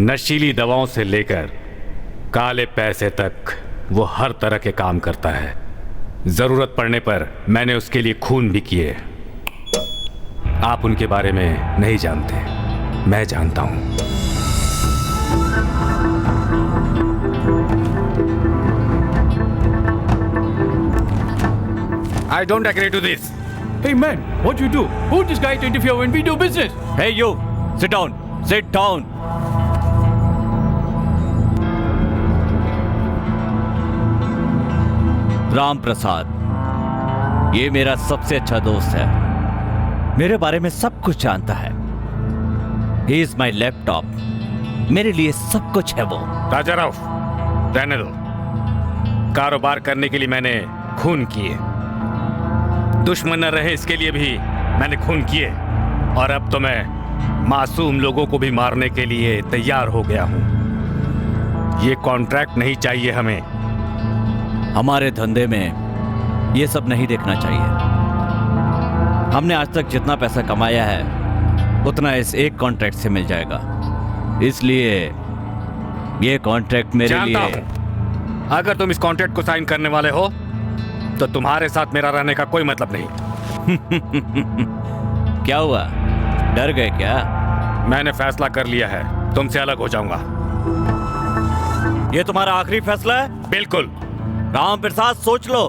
नशीली दवाओं से लेकर काले पैसे तक वो हर तरह के काम करता है। जरूरत पड़ने पर मैंने उसके लिए खून भी किए। आप उनके बारे में नहीं जानते, मैं जानता हूं। I don't agree to this. Hey man, what you do? Who this guy to interfere when we do business? Hey you, sit down. Sit down. Ram Prasad, ये मेरा सबसे अच्छा दोस्त है, मेरे बारे में सब कुछ जानता है। He is my laptop, मेरे लिए सब कुछ है वो। राजा राव, रहने दो। कारोबार करने के लिए मैंने खून किए, दुश्मन न रहे इसके लिए भी मैंने खून किए, और अब तो मैं मासूम लोगों को भी मारने के लिए तैयार हो गया हूं। ये कॉन्ट्रैक्ट नहीं चाहिए हमें। हमारे धंधे में ये सब नहीं देखना चाहिए। हमने आज तक जितना पैसा कमाया है उतना इस एक कॉन्ट्रैक्ट से मिल जाएगा, इसलिए ये कॉन्ट्रैक्ट मेरे लिए। अगर तुम इस कॉन्ट्रैक्ट को साइन करने वाले हो तो तुम्हारे साथ मेरा रहने का कोई मतलब नहीं। क्या हुआ, डर गए क्या? मैंने फैसला कर लिया है, तुमसे अलग हो जाऊंगा। ये तुम्हारा आखिरी फैसला है? बिल्कुल। राम प्रसाद, सोच लो।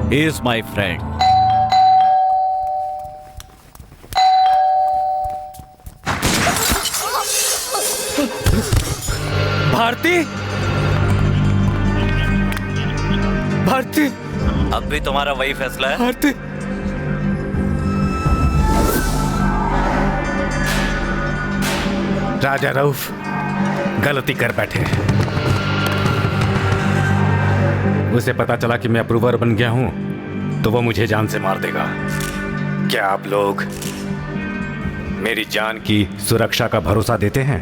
He is my friend. Bharti, Bharti, अब भी तुम्हारा वही फैसला है? भारती, राजा रऊफ गलती कर बैठे। उसे पता चला कि मैं अप्रूवर बन गया हूं तो वो मुझे जान से मार देगा। क्या आप लोग मेरी जान की सुरक्षा का भरोसा देते हैं?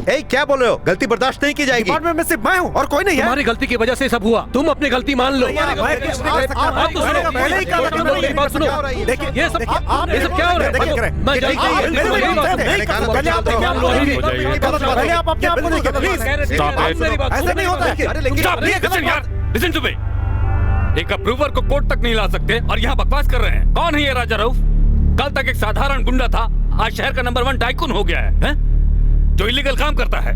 ए, क्या बोल रहे हो? गलती बर्दाश्त नहीं की जाएगी। डिपार्टमेंट में सिर्फ मैं हूँ और कोई नहीं है। तुम्हारी गलती की वजह से सब हुआ, तुम अपनी गलती मान लो। मैं कुछ नहीं कर सकता। आप तो सुनो, पहले ही कहा था कि मेरी बात सुनो। देखिए, ये सब क्या हो रहा है? देखिए, मैं जानता हूँ, पहले आप अपने आप को देखिए, प्लीज। ऐसे नहीं होता है। Listen to me. एक अप्रूवर को कोर्ट तक नहीं ला सकते और यहाँ बकवास कर रहे हैं। कौन है ये राजा रऊफ? कल तक एक साधारण गुंडा था, आज शहर का नंबर 1 टाइकून हो गया है, जो इलीगल काम करता है।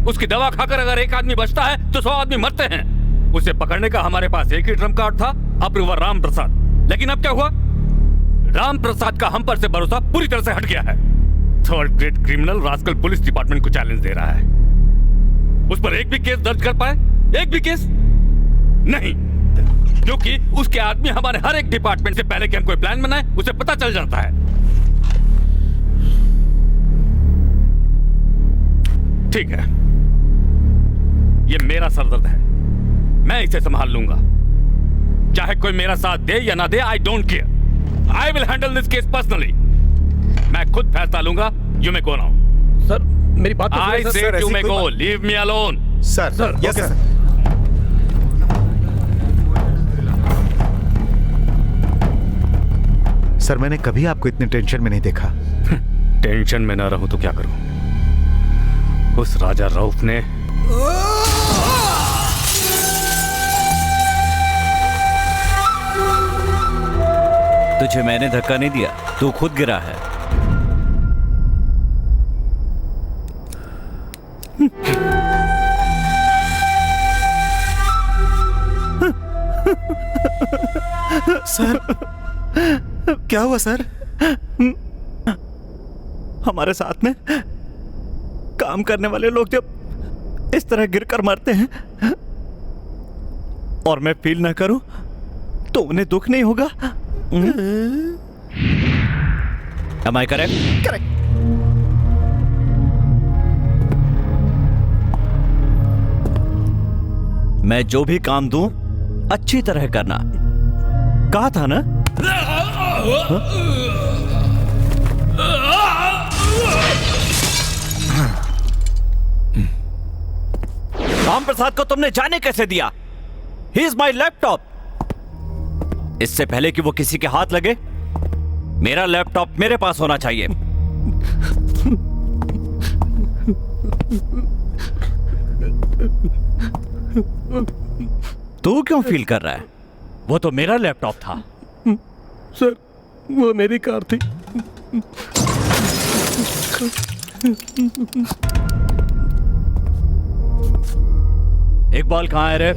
उसकी दवा खाकर अगर एक आदमी बचता है तो 100 आदमी मरते हैं। उसे पकड़ने का हमारे पास एक ही ट्रम्प कार्ड था, अप्रूवर राम प्रसाद। लेकिन अब क्या हुआ? राम प्रसाद का हम पर से भरोसा पूरी तरह से हट गया है। Third grade criminal rascal police department को चैलेंज दे रहा है। उस पर एक भी केस दर्ज कर पाए? एक भी केस नहीं, क्योंकि उसके आदमी हमारे हर एक डिपार्टमेंट से पहले कि हम कोई प्लान बनाए उसे पता चल जाता है। ठीक है, ये मेरा सरदर्द है, मैं इसे संभाल लूंगा। चाहे कोई मेरा साथ दे या ना दे, I don't care. I will handle this case personally. मैं खुद फैसला लूंगा। You may go now. Sir मेरी बात तो आई सुनिए, sir. Said you may go, leave me alone. Sir, yes sir. Sir, मैंने कभी आपको इतने टेंशन में नहीं देखा। टेंशन में ना रहूं तो क्या करूं? उस राजा रऊफ ने तुझे मैंने धक्का नहीं दिया, तू खुद गिरा है। सर, क्या हुआ सर? हमारे साथ में काम करने वाले लोग जब इस तरह गिरकर मरते हैं और मैं फील ना करूं तो उन्हें दुख नहीं होगा। Am I correct? करेक्ट। मैं जो भी काम दूं अच्छी तरह करना, कहा था ना? राम प्रसाद को तुमने जाने कैसे दिया? He is my laptop. इससे पहले कि वो किसी के हाथ लगे, मेरा लैपटॉप मेरे पास होना चाहिए। तू क्यों फील कर रहा है? वो तो मेरा लैपटॉप था। सर वो मेरी कार थी। इकबाल कहाँ है रे?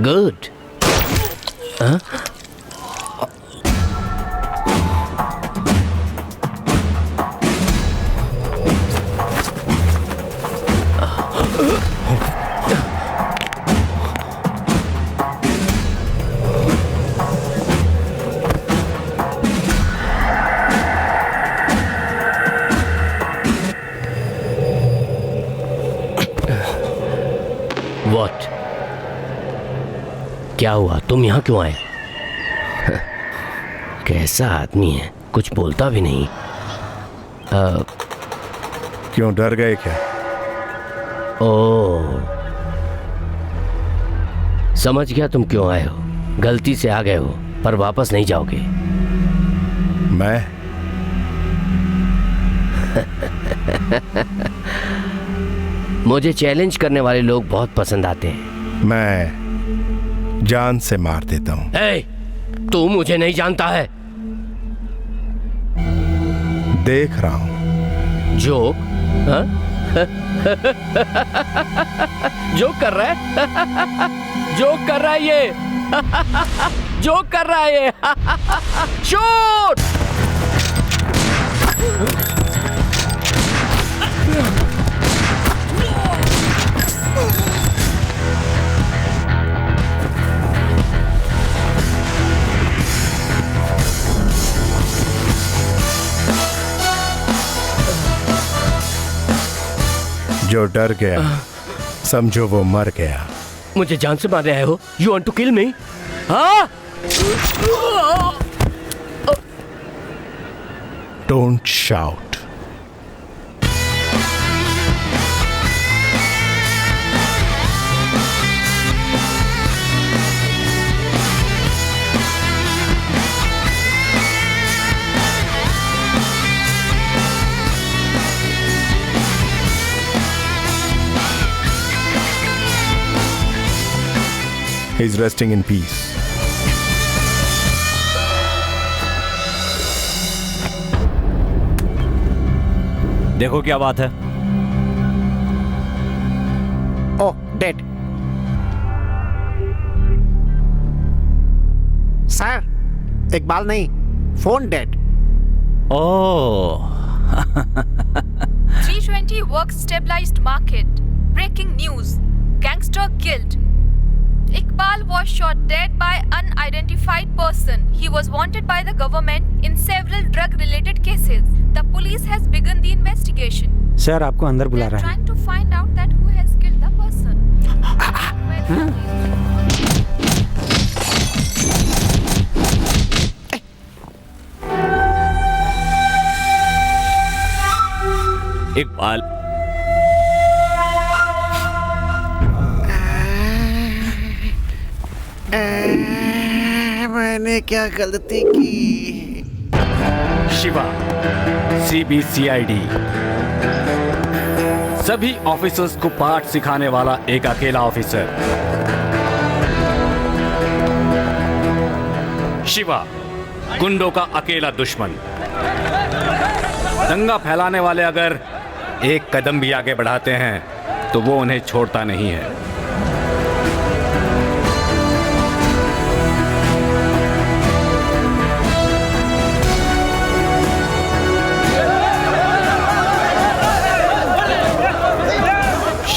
Good. Huh? What? क्या हुआ? तुम यहाँ क्यों आए? कैसा आदमी है, कुछ बोलता भी नहीं। क्यों डर गए क्या? ओह, समझ गया तुम क्यों आए हो। गलती से आ गए हो पर वापस नहीं जाओगे। मैं मुझे चैलेंज करने वाले लोग बहुत पसंद आते हैं। मैं जान से मार देता हूं। ए, तू मुझे नहीं जानता है। देख रहा हूं। जोक? हाँ? जोक कर रहा है? जोक कर रहा है ये। जोक कर रहा है ये। शूट! जो डर गया समझो वो मर गया। मुझे जान से मार रहे हो? यू वांट टू किल मी? हाँ? Don't shout. He's resting in peace. देखो क्या बात है। ओह, डेड। सर, इकबाल नहीं, phone dead. Oh 320 works stabilized market. Breaking news. Gangster killed. Iqbal was shot dead by unidentified person. He was wanted by the government in several drug-related cases. The police has begun the investigation. Sir, आपको अंदर बुला They are रहा है। trying to find out that who has killed the person. Iqbal, मैंने क्या गलती की? Shiva, CBCID, सभी ऑफिसर्स को पाठ सिखाने वाला एक अकेला ऑफिसर। शिवा, गुंडों का अकेला दुश्मन। दंगा फैलाने वाले अगर एक कदम भी आगे बढ़ाते हैं तो वो उन्हें छोड़ता नहीं है।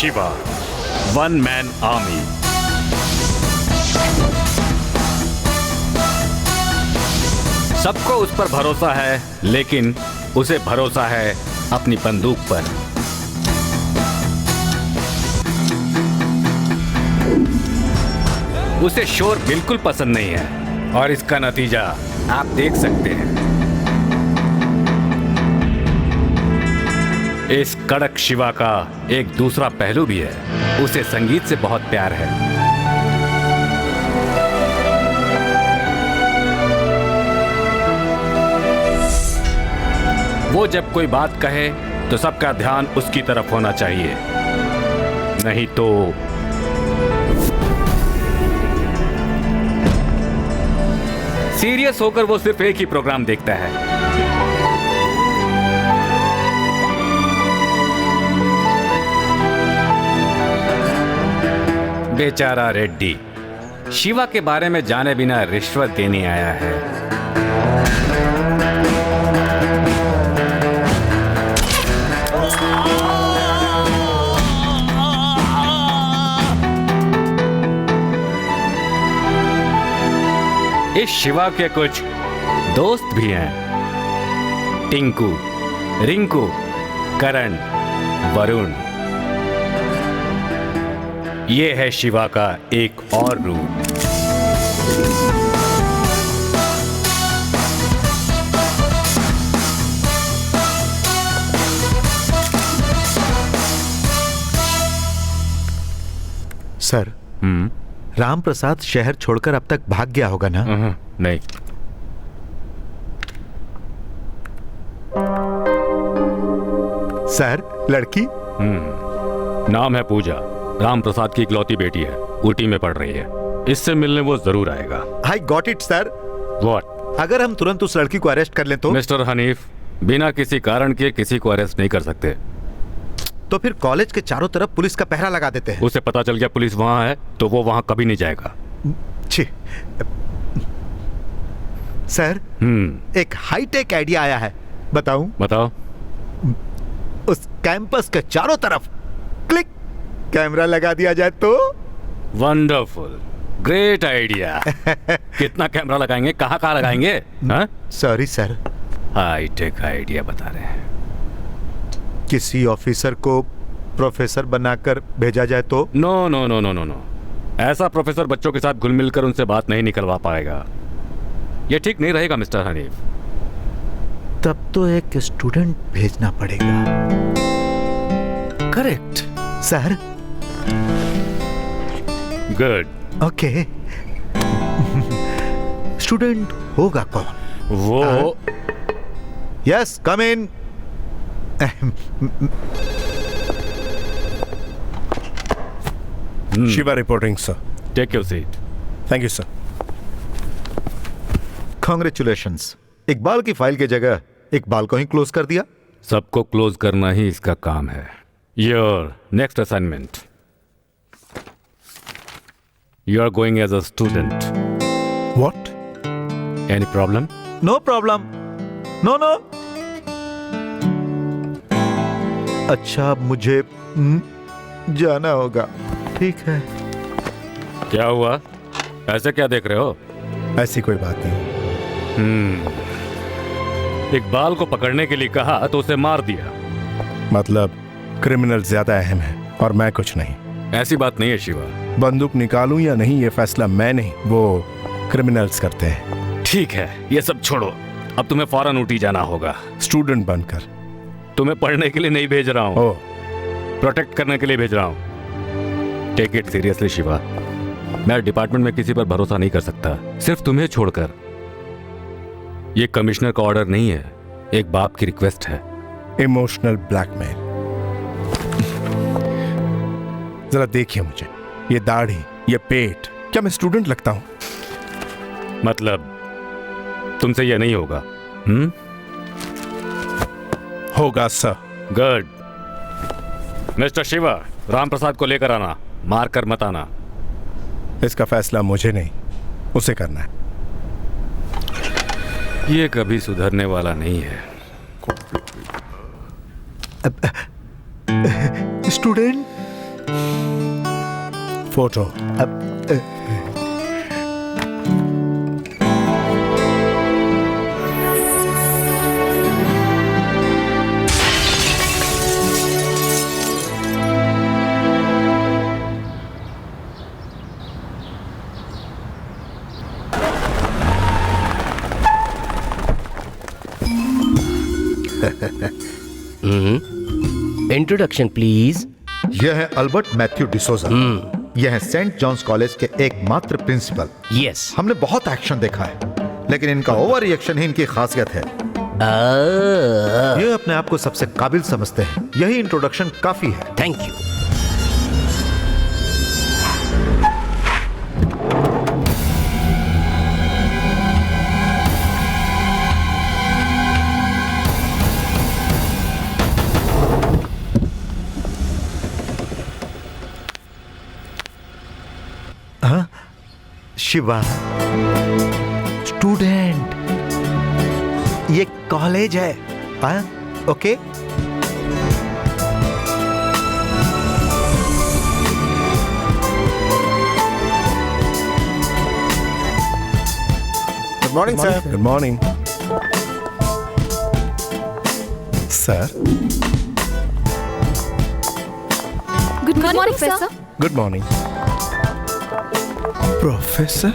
Shiva, one man army. सबको उस पर भरोसा है, लेकिन उसे भरोसा है अपनी बंदूक पर। उसे शोर बिल्कुल पसंद नहीं है और इसका नतीजा आप देख सकते हैं। इस कड़क शिवा का एक दूसरा पहलू भी है, उसे संगीत से बहुत प्यार है। वो जब कोई बात कहे तो सबका ध्यान उसकी तरफ होना चाहिए, नहीं तो सीरियस होकर वो सिर्फ एक ही प्रोग्राम देखता है। बेचारा रेड्डी शिवा के बारे में जाने बिना रिश्वत देने आया है। इस शिवा के कुछ दोस्त भी हैं, टिंकू, रिंकू, करण, वरुण। ये है शिवा का एक और रूप। सर, राम प्रसाद शहर छोड़कर अब तक भाग गया होगा ना? नहीं। सर, लड़की? नाम है पूजा, राम प्रसाद की इकलौती बेटी है, ऊटी में पढ़ रही है। इससे मिलने वो जरूर आएगा। I got it sir. What? अगर हम तुरंत उस लड़की को अरेस्ट कर लें तो? मिस्टर हनीफ, बिना किसी कारण के किसी को अरेस्ट नहीं कर सकते। तो फिर कॉलेज के चारों तरफ पुलिस का पहरा लगा देते हैं। उसे पता चल गया पुलिस वहां है तो वो वहां कभी नहीं जाएगा। छी। सर, एक हाईटेक आइडिया आया है, बताऊं? बताओ। उस कैंपस के चारों तरफ क्लिक कैमरा लगा दिया जाए तो? Wonderful, great idea. कितना कैमरा लगाएंगे, कहाँ कहाँ लगाएंगे? सॉरी सर, हाईटेक आइडिया बता रहे हैं। किसी ऑफिसर को प्रोफेसर बनाकर भेजा जाए तो? No no no no no no, ऐसा प्रोफेसर बच्चों के साथ घुल मिलकर उनसे बात नहीं निकलवा पाएगा। ये ठीक नहीं रहेगा मिस्टर हनीफ। तब तो एक स्टूडेंट भेजना पड़ेगा। Correct sir. Good. Okay. Student होगा कौन? वो yes, come in. Shiva reporting sir. Take your seat. Thank you sir. Congratulations, Iqbal की फाइल की जगह इकबाल को ही क्लोज कर दिया। सबको क्लोज करना ही इसका काम है। Your next assignment, you are going as a student. What? Any problem? No problem, no no. अच्छा, मुझे जाना होगा। ठीक है। क्या हुआ, ऐसे क्या देख रहे हो? ऐसी कोई बात नहीं। इकबाल को पकड़ने के लिए कहा तो उसे मार दिया। मतलब क्रिमिनल ज्यादा अहम है और मैं कुछ नहीं। ऐसी बात नहीं है शिवा। बंदूक निकालूं या नहीं, ये फैसला मैं नहीं, वो क्रिमिनल्स करते हैं। ठीक है, ये सब छोड़ो, अब तुम्हें फौरन ऊटी जाना होगा। स्टूडेंट बनकर? तुम्हें पढ़ने के लिए नहीं भेज रहा हूँ, ओह, प्रोटेक्ट करने के लिए भेज रहा हूँ। Take it seriously Shiva. मैं डिपार्टमेंट में किसी पर भरोसा नहीं कर सकता, सिर्फ तुम्हें छोड़कर। ये कमिश्नर का ऑर्डर नहीं है, एक बाप की रिक्वेस्ट है। Emotional blackmail. जरा देखिए मुझे, ये दाढ़ी, ये पेट, क्या मैं स्टूडेंट लगता हूं? मतलब तुमसे यह नहीं होगा? होगा sir. Good. Mister Shiva, Ram Prasad को लेकर आना, मार कर मत आना। इसका फैसला मुझे नहीं, उसे करना है। ये कभी सुधरने वाला नहीं है। Student photo. Introduction please. यह है अल्बर्ट मैथ्यू डिसोजा। यह है सेंट जॉन्स कॉलेज के एकमात्र प्रिंसिपल। यस। हमने बहुत एक्शन देखा है, लेकिन इनका ओवर रिएक्शन ही इनकी खासियत है। ये अपने आप को सबसे काबिल समझते हैं। यही इंट्रोडक्शन काफी है। Thank you. शिवा, स्टूडेंट, ये कॉलेज है। हाँ, okay. Good morning sir. Good morning sir. Good morning, Professor. Good morning professor.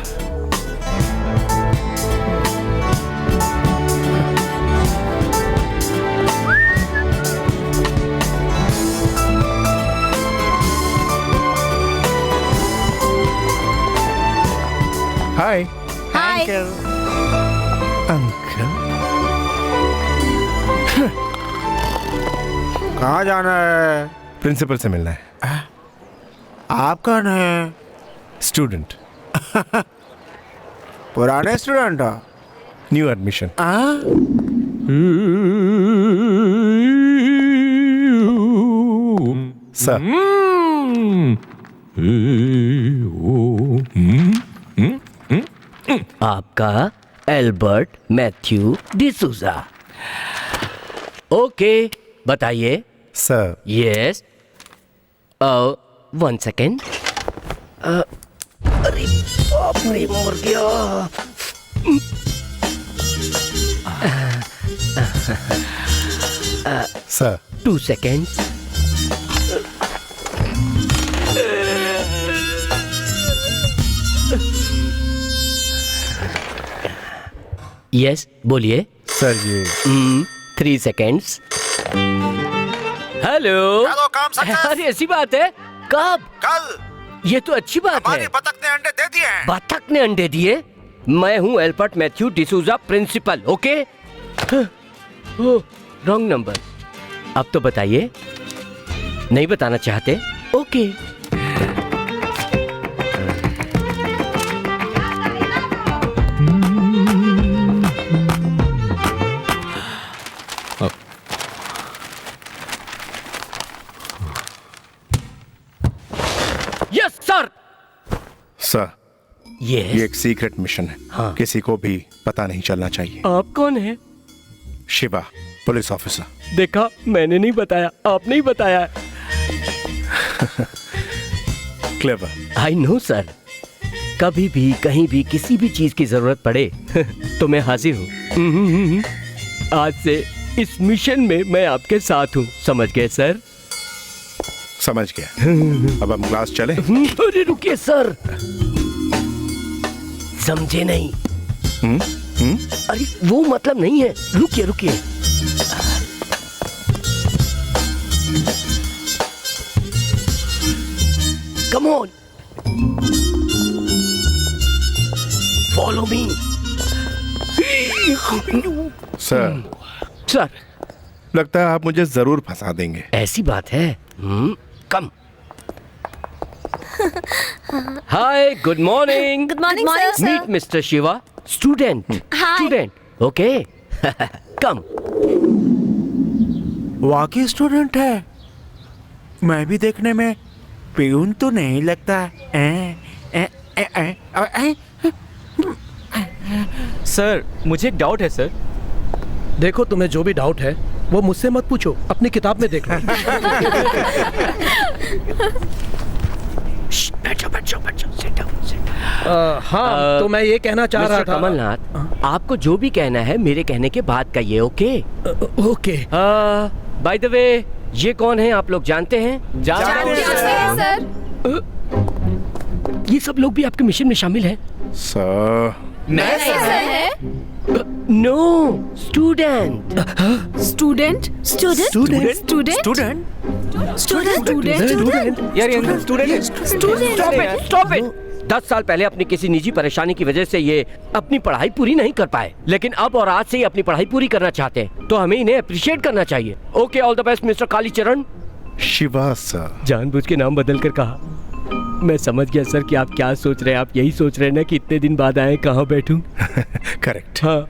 Hi uncle. कहाँ जाना है? प्रिंसिपल से मिलना है। आप कौन है? स्टूडेंट, पुराने स्टूडेंट हो? New admission. सर, आपका एल्बर्ट मैथ्यू डिसूजा। ओके, बताइए। Sir, yes. 1 सेकेंड। अरे बाप रे, मर गया। Sir, 2 second. यस, बोलिए। सर ये 3 सेकेंड्स। हेलो। चलो, काम सक्सेस। अरे ऐसी बात है? कब? कल। ये तो अच्छी बात है। बतख ने अंडे दे दिए हैं। बतख ने अंडे दिए? मैं हूँ Albert Mathew D'Souza, principal. Okay. Wrong number. अब तो बताइए। नहीं बताना चाहते? ओके। Yes sir. सर, ये यस। एक सीक्रेट मिशन है। हाँ। किसी को भी पता नहीं चलना चाहिए। आप कौन है? Shiva, police officer. देखा, मैंने नहीं बताया, आपने ही बताया। क्लेवर। I know sir. कभी भी कहीं भी किसी भी चीज की जरूरत पड़े तो मैं हाजिर हूँ। आज से इस मिशन में मैं आपके साथ हूँ, समझ गए सर? समझ गया। अब हम क्लास चले? अरे रुकिए सर, समझे नहीं? अरे वो मतलब नहीं है, रुकिए रुकिए। Come on, follow me. Sir, sir, लगता है आप मुझे जरूर फंसा देंगे। ऐसी बात है। Come. Hi, good morning. Good morning, sir. Meet mister Shiva, student. Hi. Student, okay. Come. वाकई स्टूडेंट है। मैं भी देखने में पियून तो नहीं लगता। सर, मुझे एक डाउट है सर। देखो, तुम्हें जो भी डाउट है वो मुझसे मत पूछो, अपनी किताब में देख लो। बैठो बैठो बैठो, सिट डाउन। हाँ, तो मैं ये कहना चाह रहा था। कमलनाथ, आपको जो भी कहना है मेरे कहने के बाद कहिए, okay? Okay. By the way, ये कौन है आप लोग जानते हैं? जानते हैं सर। ये सब लोग भी आपके मिशन में शामिल हैं? सर, नहीं सर है। No, student. Student student Student? Student student student यार ये स्टूडेंट स्टॉप इट। 10 साल पहले अपनी किसी निजी परेशानी की वजह से ये अपनी पढ़ाई पूरी नहीं कर पाए, लेकिन अब और आज से ही अपनी पढ़ाई पूरी करना चाहते हैं, तो हमें इन्हें अप्रिशिएट करना चाहिए। Okay, all the best mister Kalicharan. Shiva sir. जानबूझ के नाम बदल कर कहा। मैं समझ गया सर कि आप क्या सोच रहे हैं। आप यही सोच रहे हैं ना कि इतने दिन बाद आए, कहाँ बैठूं? करेक्ट। हाँ,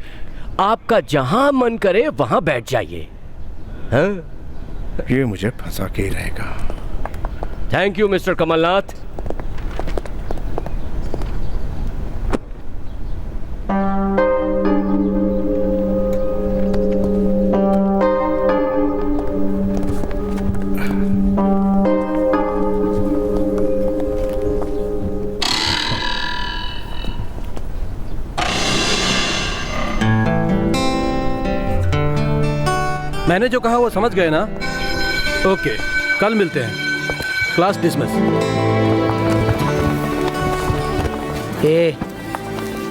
आपका जहां मन करे वहां बैठ जाइए। हाँ, ये मुझे फंसा के ही रहेगा। Thank you mister Kamalnath. मैंने जो कहा वो समझ गए ना? ओके, कल मिलते हैं। Class dismiss.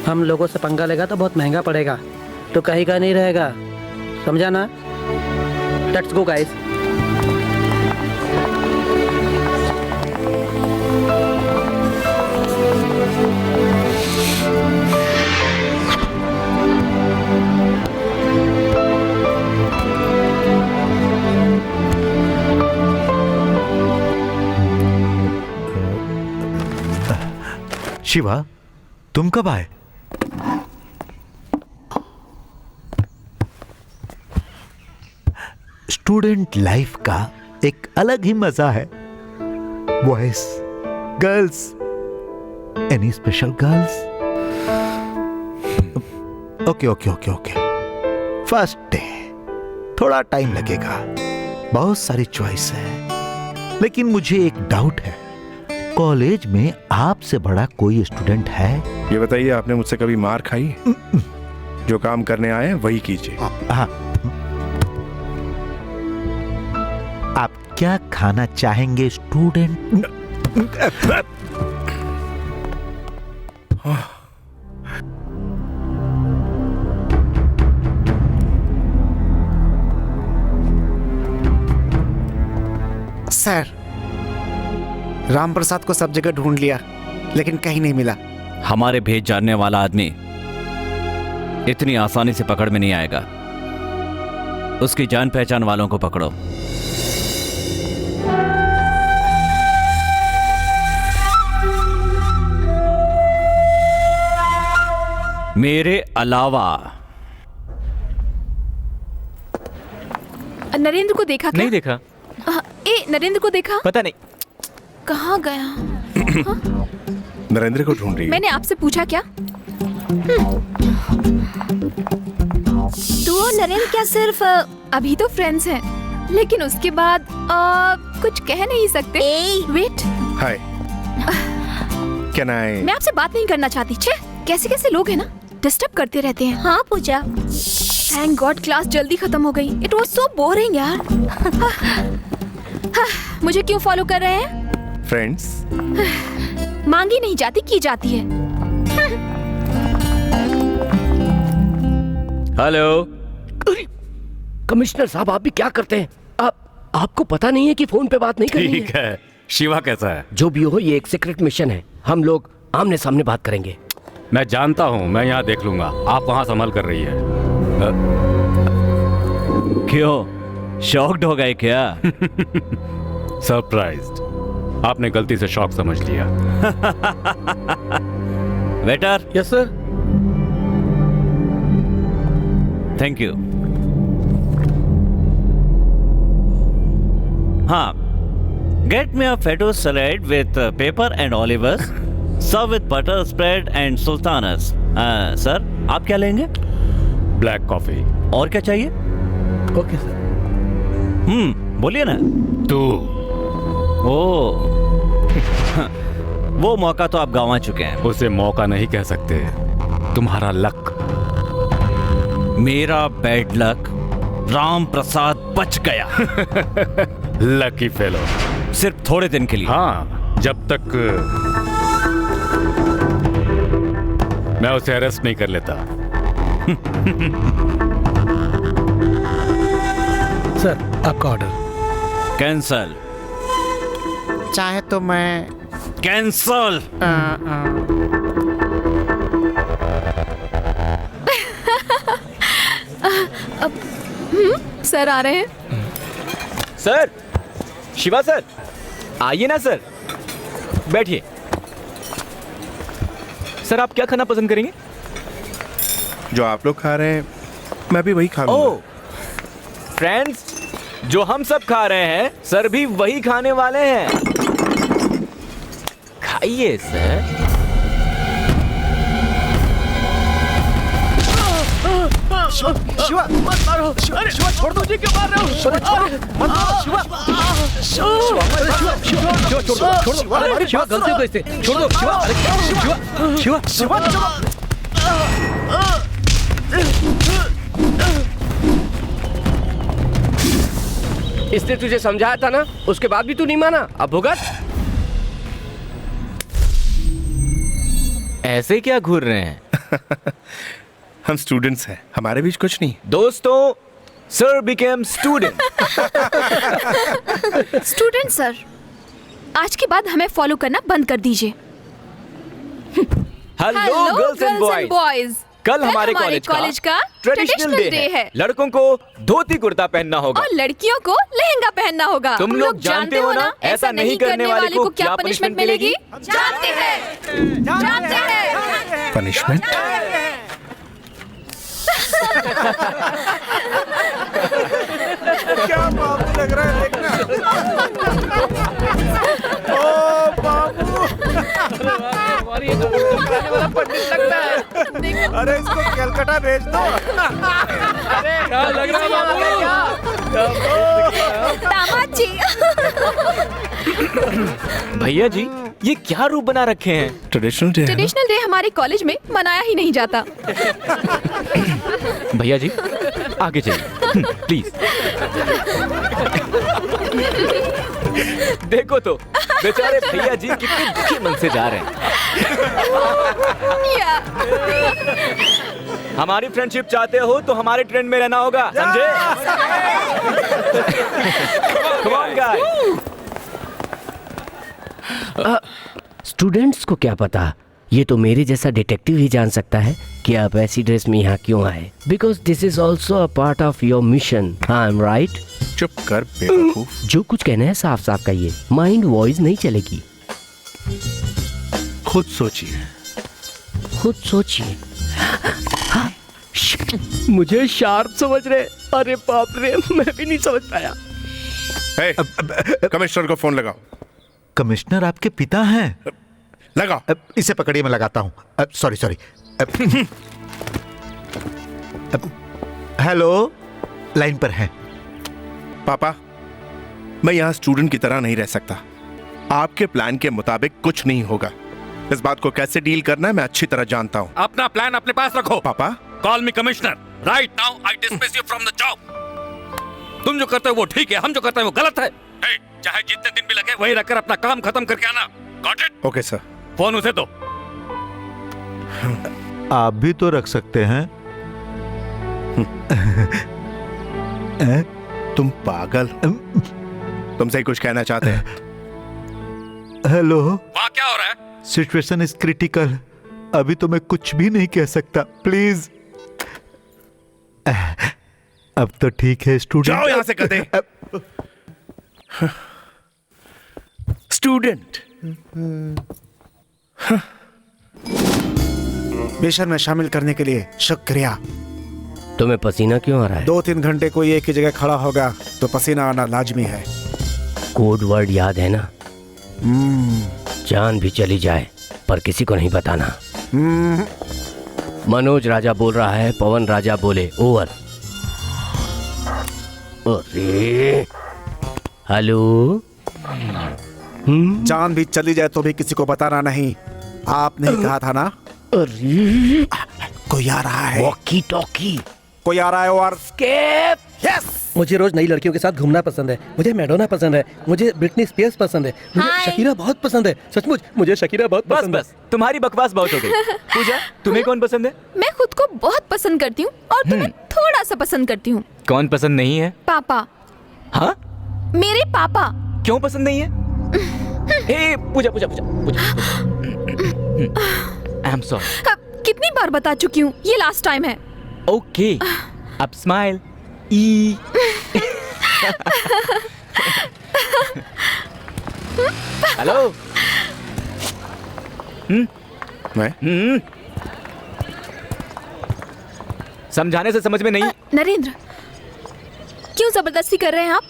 हम लोगों से पंगा लेगा तो बहुत महंगा पड़ेगा, तो कहीं का नहीं रहेगा, समझा ना? Let's go guys. शिवा, तुम कब आए? स्टूडेंट लाइफ का एक अलग ही मजा है। Boys, girls, any special girls? Okay okay okay okay. First day, थोड़ा टाइम लगेगा, बहुत सारी चॉइस है, लेकिन मुझे एक डाउट है। कॉलेज में आपसे बड़ा कोई स्टूडेंट है? ये बताइए, आपने मुझसे कभी मार खाई? जो काम करने आए हैं वही कीजिए। हाँ। आप क्या खाना चाहेंगे स्टूडेंट? सर, राम प्रसाद को सब जगह ढूंढ लिया, लेकिन कहीं नहीं मिला। हमारे भेज जानने वाला आदमी इतनी आसानी से पकड़ में नहीं आएगा। उसकी जान पहचान वालों को पकड़ो। मेरे अलावा। नरेंद्र को देखा क्या? नहीं देखा। नरेंद्र को देखा? पता नहीं कहाँ गया? नरेंद्र को ढूंढ रही है। मैंने आपसे पूछा क्या? तू और नरेंद्र क्या सिर्फ अभी तो फ्रेंड्स हैं, लेकिन उसके बाद कुछ कह नहीं सकते? Wait, hi, can I? मैं आपसे बात नहीं करना चाहती। छे, कैसे कैसे लोग हैं ना, डिस्टर्ब करते रहते हैं। हाँ पूजा, थैंक गॉड क्लास जल्दी खत्म हो गई। इट वाज सो बोरिंग यार। मुझे क्यों फॉलो कर रहे हैं? फ्रेंड्स। मांगी नहीं जाती, की जाती है। हेलो कमिश्नर साहब, आप भी क्या करते हैं? आपको पता नहीं है कि फोन पे बात नहीं करनी है? ठीक है। शिवा कैसा है? जो भी हो, ये एक सीक्रेट मिशन है। हम लोग आमने सामने बात करेंगे। मैं जानता हूँ, मैं यहाँ देख लूंगा। आप वहाँ संभाल कर रही है। क्यों, शॉक्ड हो गए क्या? सरप्राइज्ड। आपने गलती से शॉक समझ लिया। Waiter. Yes sir. Thank you. हाँ, get me a feta salad with pepper and olives, serve with butter spread and sultanas. Sir, आप क्या लेंगे? Black coffee. और क्या चाहिए? Okay sir. बोलिए ना। तू। ओ वो मौका तो आप गंवा चुके हैं। उसे मौका नहीं कह सकते, तुम्हारा लक। मेरा बैड लक। राम प्रसाद बच गया। Lucky fellow. सिर्फ थोड़े दिन के लिए। हाँ, जब तक मैं उसे अरेस्ट नहीं कर लेता। सर आपका ऑर्डर। कैंसल। चाहे तो मैं कैंसल। सर आ रहे हैं। सर, शिवा सर, आइए ना सर, बैठिए। सर आप क्या खाना पसंद करेंगे? जो आप लोग खा रहे हैं मैं भी वही खा लूंगा। ओह फ्रेंड्स, जो हम सब खा रहे हैं सर भी वही खाने वाले हैं। खाइए सर। शिवा मत मारो। अरे शिवा छोड़ दो, मुझे क्यों मार रहे हो? मत मारो शिवा। शिवा छोड़ दो। अरे शिवा गलती हो गई इससे, छोड़ दो शिवा। अरे शिवा शिवा इसने तुझे समझाया था ना, उसके बाद भी तू नहीं माना। अब भुगत। ऐसे क्या घूर रहे हैं? हम स्टूडेंट्स हैं, हमारे बीच कुछ नहीं। दोस्तों, sir became student. Student sir, आज के बाद हमें फॉलो करना बंद कर दीजिए। हेलो गर्ल्स एंड बॉयज, कल हमारे कॉलेज का ट्रेडिशनल डे है। लड़कों को धोती कुर्ता पहनना होगा और लड़कियों को लहंगा पहनना होगा। तुम लोग जानते हो ना, ऐसा नहीं करने वाले को क्या पनिशमेंट मिलेगी? जानते हैं। पनिशमेंट? क्या बाबू लग रहा है देखना। ओ बाबू, पंडित लगता है। अरे इसको कलकत्ता भेज दो। अरे लग रहा है दामाद जी। भैया जी, ये क्या रूप बना रखे हैं? ट्रेडिशनल डे हमारे कॉलेज में मनाया ही नहीं जाता। भैया जी आगे चलिए प्लीज। देखो तो बेचारे भैया जी कितने दुखी मन से जा रहे हैं। हमारी फ्रेंडशिप चाहते हो तो हमारे ट्रेंड में रहना होगा, समझे? Come on, guys. स्टूडेंट्स को क्या पता, ये तो मेरे जैसा डिटेक्टिव ही जान सकता है कि आप ऐसी ड्रेस में यहाँ क्यों आए। Because this is also a part of your mission. I am right? चुप कर बेवकूफ। जो कुछ कहना है साफ साफ कहिए, माइंड वॉइस नहीं चलेगी। खुद सोचिए। खुद सोचिए। मुझे शार्प समझ रहे? अरे बाप रे, मैं भी नहीं समझ पाया। कमिश्नर को फोन लगाओ। कमिश्नर आपके पिता हैं? लगाओ। इसे पकड़िए, मैं लगाता हूं। सॉरी। हेलो, लाइन पर हैं। पापा, मैं यहाँ स्टूडेंट की तरह नहीं रह सकता। आपके प्लान के मुताबिक कुछ नहीं होगा। इस बात को कैसे डील करना है मैं अच्छी तरह जानता हूँ। अपना प्लान अपने पास रखो। पापा, call me commissioner. Right now I dismiss you from the job. तुम जो करते हो वो ठीक है, हम जो करते हैं वो गलत है। चाहे जितने दिन भी लगे वहीं रखकर अपना काम खत्म करके आना। Got it? Okay sir. Phone उसे दो। आप भी तो रख सकते हैं। तुम पागल। तुमसे ही कुछ कहना चाहते हैं। हेलो, वहाँ क्या हो रहा है? Situation is critical. अभी तो मैं कुछ भी नहीं कह सकता, प्लीज। अब तो ठीक है स्टूडेंट। जाओ यहाँ से कदे। स्टूडेंट। मिशन में शामिल करने के लिए शुक्रिया। तुम्हें पसीना क्यों आ रहा है? 2-3 घंटे कोई एक ही जगह खड़ा होगा तो पसीना आना लाजमी है। कोड वर्ड याद है ना? जान भी चली जाए पर किसी को नहीं बताना। मनोज राजा बोल रहा है, पवन राजा बोले ओवर। अरे हेलो। जान भी चली जाए तो भी किसी को बताना नहीं। आपने ही कहा था ना? अरे कोई आ रहा है। Walkie talkie. कोई आ रहा है और स्केप। यस। मुझे रोज नई लड़कियों के साथ घूमना पसंद है। मुझे मैडोना पसंद है, मुझे ब्रिटनी स्पीयर्स पसंद है, मुझे हाय। शकीरा बहुत पसंद है। सचमुच मुझे शकीरा बहुत बस पसंद है। बस तुम्हारी बकवास बहुत हो गई। पूजा, तुम्हें कौन पसंद है? मैं खुद को बहुत पसंद करती हूँ और तुम्हें थोड़ा सा पसंद करती हूँ। कौन पसंद नहीं है? पापा, हाँ, मेरे पापा। क्यों पसंद नहीं है? ए, Pooja Pooja Pooja Pooja. I am sorry. अब कितनी बार बता चुकी हूँ, ये लास्ट टाइम है। ओके, अब स्माइल। ई हेलो। मैं समझाने से समझ में नहीं। नरेंद्र, क्यों जबरदस्ती कर रहे हैं आप?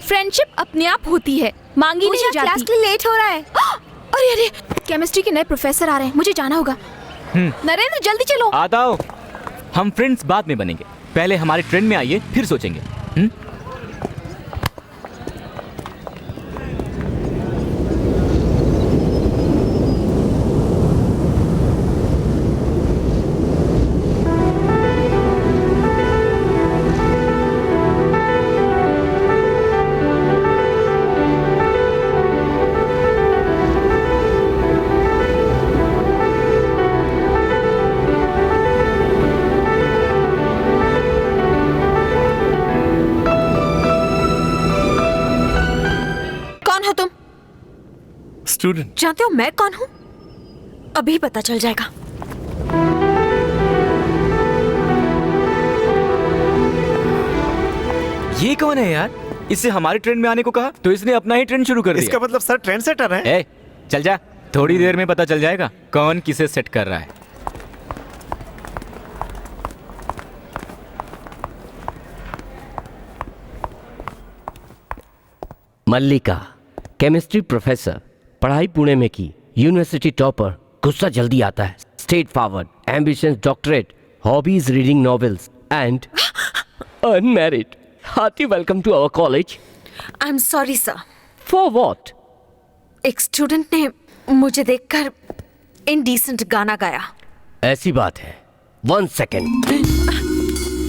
फ्रेंडशिप अपने आप होती है, मांगी नहीं जाती। क्लास के लिए लेट हो रहा है। अरे अरे, केमिस्ट्री के नए प्रोफेसर आ रहे हैं, मुझे जाना होगा। नरेंद्र जल्दी चलो। आता हो। हम फ्रेंड्स बाद में बनेंगे, पहले हमारे ट्रेंड में आइए, फिर सोचेंगे। कौन हो तुम? स्टूडेंट। जानते हो मैं कौन हूँ? अभी पता चल जाएगा। ये कौन है यार? इससे हमारे ट्रेंड में आने को कहा तो इसने अपना ही ट्रेंड शुरू कर दिया। इसका मतलब सर ट्रेंड सेटर है। ए, चल जा, थोड़ी देर में पता चल जाएगा कौन किसे सेट कर रहा है। मल्लिका, केमिस्ट्री प्रोफेसर, पढ़ाई पुणे में की, यूनिवर्सिटी टॉपर, गुस्सा जल्दी आता है, straightforward, ambitious doctorate, hobbies reading novels and unmarried. Hearty welcome to our college. I am sorry sir. For what? एक स्टूडेंट ने मुझे देखकर इनडिसेंट गाना गाया। ऐसी बात है। 1 सेकेंड।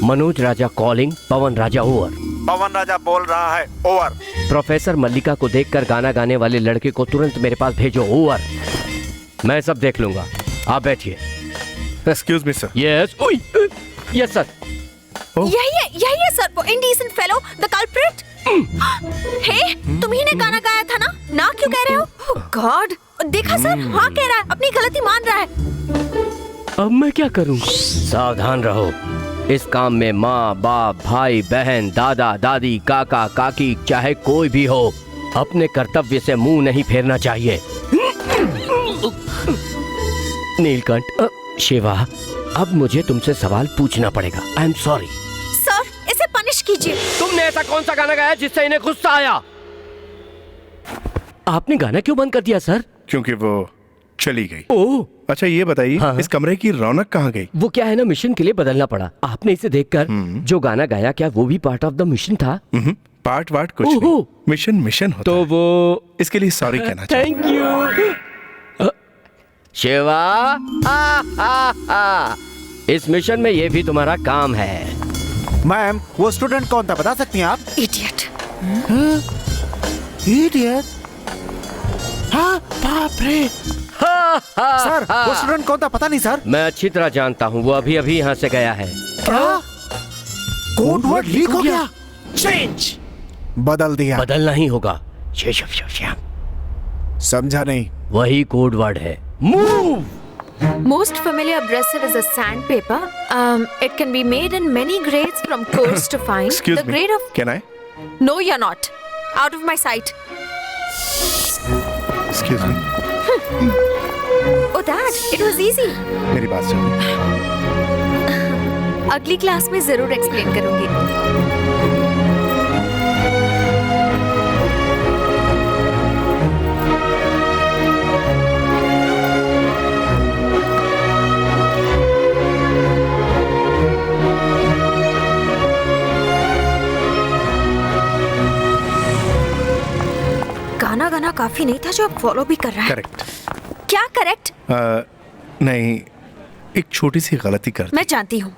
मनोज राजा कॉलिंग, पवन राजा ओवर। पवन राजा बोल रहा है, ओवर। प्रोफेसर मल्लिका को देखकर गाना गाने वाले लड़के को तुरंत मेरे पास भेजो, ओवर। मैं सब देख लूंगा, आप बैठिए। Excuse me sir. Yes, yes sir. यही है सर, वो इनडिसेंट फेलो, द कल्प्रिट। हे, तुम्ही ने गाना गाया था ना? ना क्यों कह रहे हो? गॉड, देखा सर, हाँ कह रहा है, अपनी गलती मान रहा है। अब मैं क्या करूं? सावधान रहो, इस काम में माँ बाप भाई बहन दादा दादी काका काकी चाहे कोई भी हो, अपने कर्तव्य से मुंह नहीं फेरना चाहिए। नीलकंठ, शिवा, अब मुझे तुमसे सवाल पूछना पड़ेगा। आई एम सॉरी सर, इसे पनिश कीजिए। तुमने ऐसा कौन सा गाना गाया जिससे इन्हें गुस्सा आया? आपने गाना क्यों बंद कर दिया सर? क्योंकि वो चली गई। ओह, अच्छा ये बताइए, हाँ। इस कमरे की रौनक कहाँ गई? वो क्या है ना, मिशन के लिए बदलना पड़ा। आपने इसे देखकर जो गाना गाया, क्या वो भी पार्ट ऑफ द मिशन था? पार्ट वार्ट कुछ ओहो। नहीं, मिशन मिशन होता तो है। वो इसके लिए सॉरी कहना चाहिए। Thank you Shiva. इस मिशन में ये भी तुम्हारा काम है। मैम, वो स्टूडेंट कौन था, बता सकती हैं आप? इडियट। इडियट? हाँ, बाप रे। सर, वो स्टूडेंट कौन था, पता नहीं सर। मैं अच्छी तरह जानता हूँ, वो अभी अभी यहाँ से गया है। क्या? कोड वर्ड लीक हो गया? चेंज बदल दिया। बदलना ही होगा। समझा नहीं। वही कोड वर्ड है, move. Most familiar abrasive is a sandpaper. It can be made in many grades from coarse to fine. Excuse The me, grade of... can I? No, you're not. Out of my sight. Excuse me. Oh, Dad, it was easy. मेरी बात सुनिए। अगली class में जरूर explain करूंगी। गाना गाना काफी नहीं था जो आप फॉलो भी कर रहा है। करेक्ट। क्या करेक्ट? नहीं, एक छोटी सी गलती कर दी। मैं जानती हूँ।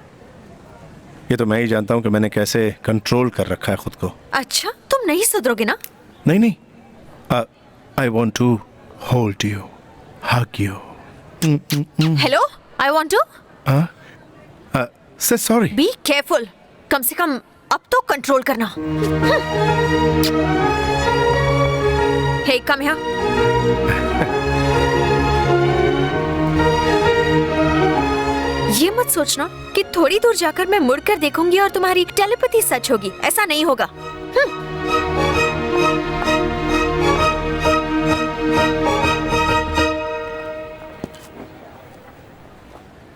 ये तो मैं ही जानता हूँ कि मैंने कैसे कंट्रोल कर रखा है खुद को। अच्छा, तुम नहीं सुधरोगे ना? नहीं नहीं, I want to hold you, hug you. Hello, I want to. Say sorry. Be careful, कम से कम अब तो कंट्रोल करना। Hey come here. ये मत सोचना कि थोड़ी दूर जाकर मैं मुड़कर देखूंगी और तुम्हारी टेलीपैथी सच होगी, ऐसा नहीं होगा।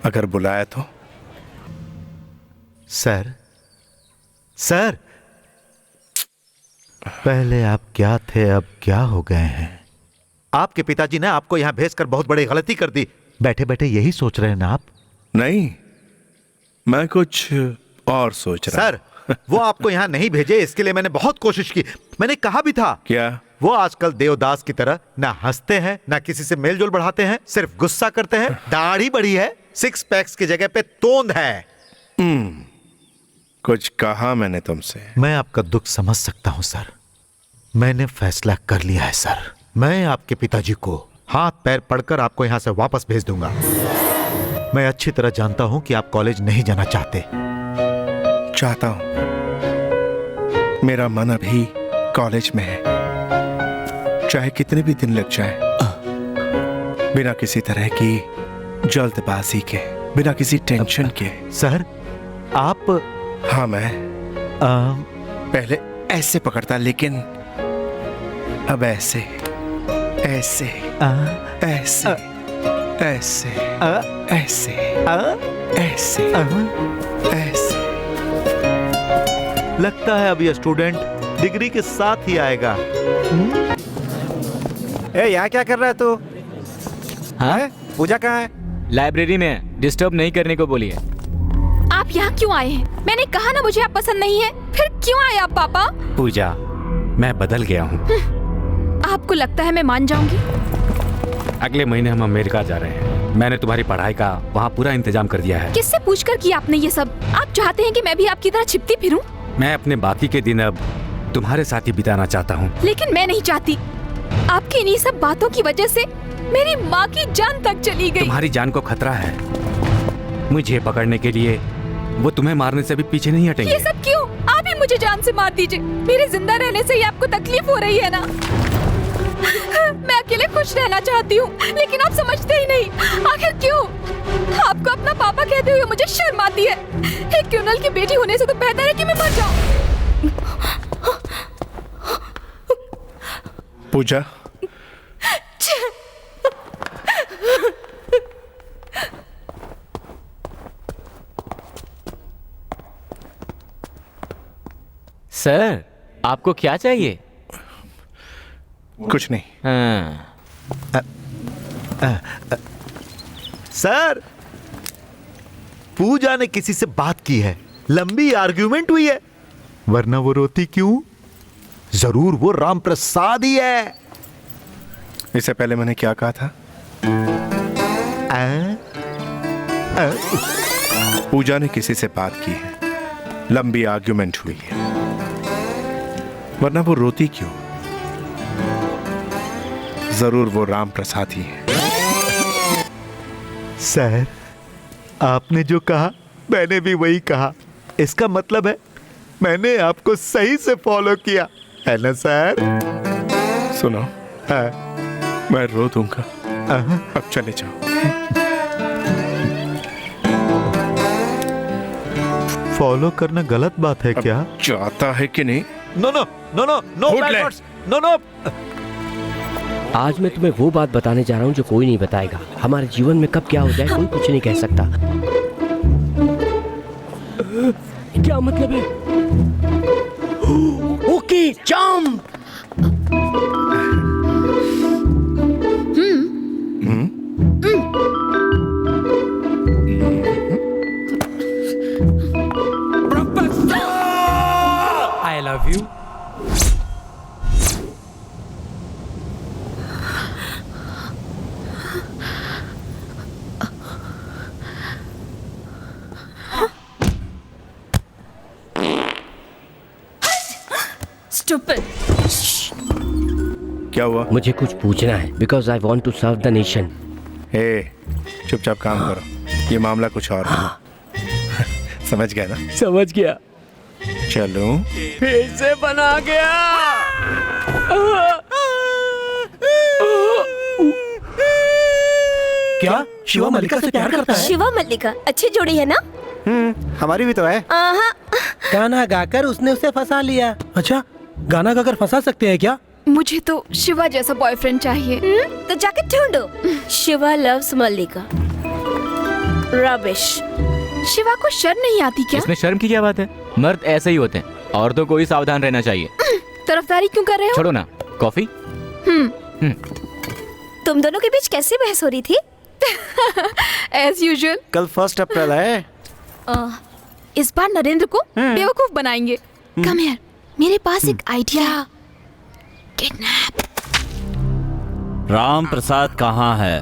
अगर बुलाया तो? सर, सर, पहले आप क्या थे अब क्या हो गए हैं? आपके पिताजी ने आपको यहां भेजकर बहुत बड़ी गलती कर दी। बैठे बैठे यही सोच रहे हैं ना आप? नहीं, मैं कुछ और सोच रहा। सर, वो आपको यहां नहीं भेजे, इसके लिए मैंने बहुत कोशिश की। मैंने कहा भी था। क्या? वो आजकल देवदास की तरह ना हंसते हैं ना किसी से मेलजोल बढ़ाते हैं, सिर्फ गुस्सा करते हैं। दाढ़ी बढ़ी है, 6 पैक्स की जगह पे तोंद है। कुछ कहा मैंने तुमसे? मैं आपका दुख समझ सकता हूं सर। मैंने फैसला कर लिया है सर। मैं आपके पिताजी को हाथ पैर पड़कर आपको यहां से वापस भेज दूंगा। मैं अच्छी तरह जानता हूं कि आप कॉलेज नहीं जाना चाहते। चाहता हूं, मेरा मन अभी कॉलेज में है, चाहे कितने भी दिन लग जाए। बिना किसी तरह की जल्दबाजी के, बिना किसी टेंशन के। सर, आप? हाँ, मैं पहले ऐसे पकड़ता, लेकिन अब ऐसे ऐसे ऐसे ऐसे ऐसे ऐसे ऐसे। लगता है अब यह स्टूडेंट डिग्री के साथ ही आएगा। यहाँ क्या कर रहा है तू? हाँ? पूजा कहाँ है? लाइब्रेरी में, डिस्टर्ब नहीं करने को बोलिए। आप यहाँ क्यों आए हैं? मैंने कहा ना मुझे आप पसंद नहीं है। फिर क्यों आए आप पापा? पूजा, मैं बदल गया हूँ। आपको लगता है मैं मान जाऊंगी? अगले महीने हम अमेरिका जा रहे हैं। मैंने तुम्हारी पढ़ाई का वहाँ पूरा इंतजाम कर दिया है। किससे पूछकर किया आपने ये सब? आप चाहते हैं कि मैं भी आपकी तरह छिपती फिरूं? मैं अपने बाकी के दिन अब तुम्हारे साथ ही बिताना चाहता हूँ। लेकिन मैं नहीं चाहती। आपकी इन्हीं सब बातों की वजह से मेरी माँ की जान तक चली गई। तुम्हारी जान को खतरा है। मुझे पकड़ने के लिए वो तुम्हें मारने से भी पीछे नहीं हटेंगे। ये सब क्यों? आप ही मुझे जान से मार दीजिए। मेरे जिंदा रहने से ही आपको तकलीफ हो रही है ना? मैं अकेले खुश रहना चाहती हूँ, लेकिन आप समझते ही नहीं। आखिर क्यों? आपको अपना पापा कहते हुए मुझे शर्म आती है। एक क्रिमिनल की बेटी होने से तो बेहतर है कि मैं मर जाऊँ। पूजा, सर, आपको क्या चाहिए? कुछ नहीं। हाँ। सर, पूजा ने किसी से बात की है, लंबी आर्ग्यूमेंट हुई है, वरना वो रोती क्यों? जरूर वो राम प्रसाद ही है। इससे पहले मैंने क्या कहा था? पूजा ने किसी से बात की है, लंबी आर्ग्यूमेंट हुई है, वरना वो रोती क्यों? जरूर वो राम प्रसाद ही है। सर, आपने जो कहा मैंने भी वही कहा। इसका मतलब है मैंने आपको सही से फॉलो किया है ना सर? सुनो, मैं रो दूंगा, अब चले जाओ। फॉलो करना गलत बात है क्या? चाहता है कि नहीं? No no no no no bad words, no no. आज मैं तुम्हें वो बात बताने जा रहा हूँ जो कोई नहीं बताएगा। हमारे जीवन में कब क्या हो जाए कोई कुछ नहीं कह सकता। क्या मतलब है? Okay, jump. I love you. Stupid. क्या हुआ? मुझे कुछ पूछना है because I want to serve the nation. ए, चुपचाप काम करो, ये मामला कुछ और है। समझ गया ना? समझ गया। चलो। फिर से बना गया। क्या शिवा मल्लिका से प्यार करता है? शिवा मल्लिका अच्छी जोड़ी है ना? हमारी भी तो है। गाना गाकर उसने उसे फंसा लिया। अच्छा, गाना गाकर फंसा सकते हैं क्या? मुझे तो शिवा जैसा बॉयफ्रेंड चाहिए। तो जाके ढूंढो। शिवा लव्स मल्लिका। रबिश। शिवा को शर्म नहीं आती क्या? इसमें शर्म की क्या बात है? मर्द ऐसे ही होते हैं, औरतों को ही सावधान रहना चाहिए। तरफदारी क्यों कर रहे हो? छोड़ो ना, कॉफी। तुम दोनों के बीच कैसे बहस हो रही थी? As usual. कल 1 अप्रैल है। इस बार नरेंद्र को बेवकूफ बनाएंगे। कम हियर, मेरे पास एक आइडिया। किडनैप। राम प्रसाद कहाँ है?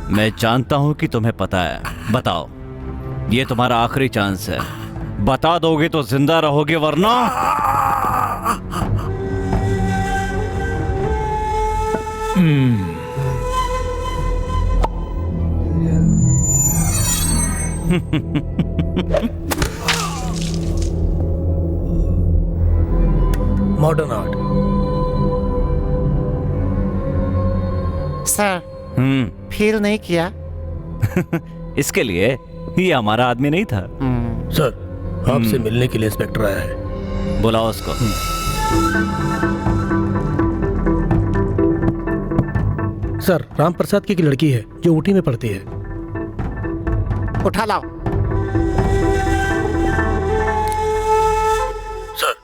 मैं जानता हूं कि तुम्हें पता है। बताओ, ये तुम्हारा आखिरी चांस है। बता दोगे तो जिंदा रहोगे, वरना मॉडर्न आर्ट। सर, फील नहीं किया? इसके लिए ये हमारा आदमी नहीं था। सर, आपसे मिलने के लिए इंस्पेक्टर आया है। बुलाओ उसको। सर, राम प्रसाद की एक लड़की है जो ऊटी में पढ़ती है। उठा लाओ। सर,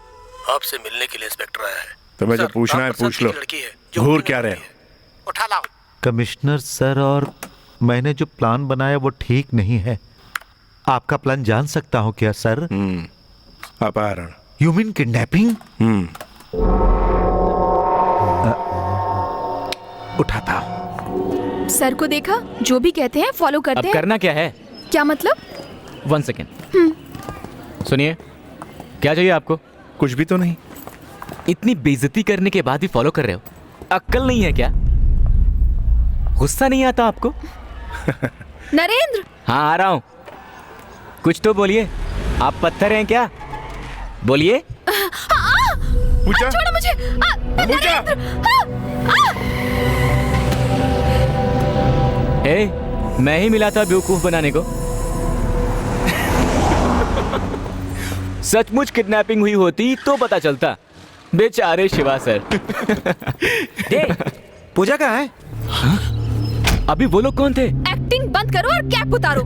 आपसे मिलने के लिए इंस्पेक्टर आया है। तुम्हें जो सर, पूछना है राम प्रसाद पूछ की लो। एक लड़की है जो घूर ऊटी में क्या पढ़ती रहे हो? है। उठा लाओ। कमिश्नर सर, और मैंने जो प्लान बनाया वो ठीक नहीं है। आपका प्लान जान सकता हूं क्या सर? अपहरण। You mean kidnapping? उठाता हूं। सर को देखा, जो भी कहते हैं फॉलो अब करते हैं। करना क्या है? क्या मतलब? 1 सेकेंड। सुनिए, क्या चाहिए आपको? कुछ भी तो नहीं। इतनी बेइज्जती करने के बाद भी फॉलो कर रहे हो? अक्ल नहीं है क्या? गुस्सा नहीं आता आपको? नरेंद्र। हाँ, आ रहा हूं। कुछ तो बोलिए। आप पत्थर हैं क्या? बोलिए। पूछा? छोड़ो मुझे। पूछा? मैं ही मिला था बेवकूफ बनाने को। सचमुच किडनैपिंग हुई होती तो पता चलता। बेचारे शिवा सर। पूजा कहाँ है? अभी वो लोग कौन थे? एक्टिंग बंद करो और कैप उतारो।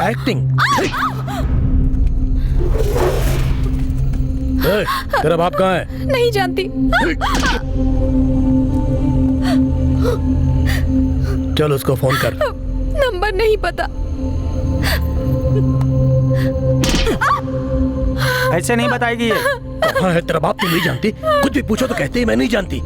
एक्टिंग? तेरा बाप कहाँ है? नहीं जानती। चल उसको फोन कर। नंबर नहीं पता। ऐसे नहीं बताएगी ये। कहाँ है तेरा बाप? तुम नहीं जानती? कुछ भी पूछो तो कहते ही मैं नहीं जानती।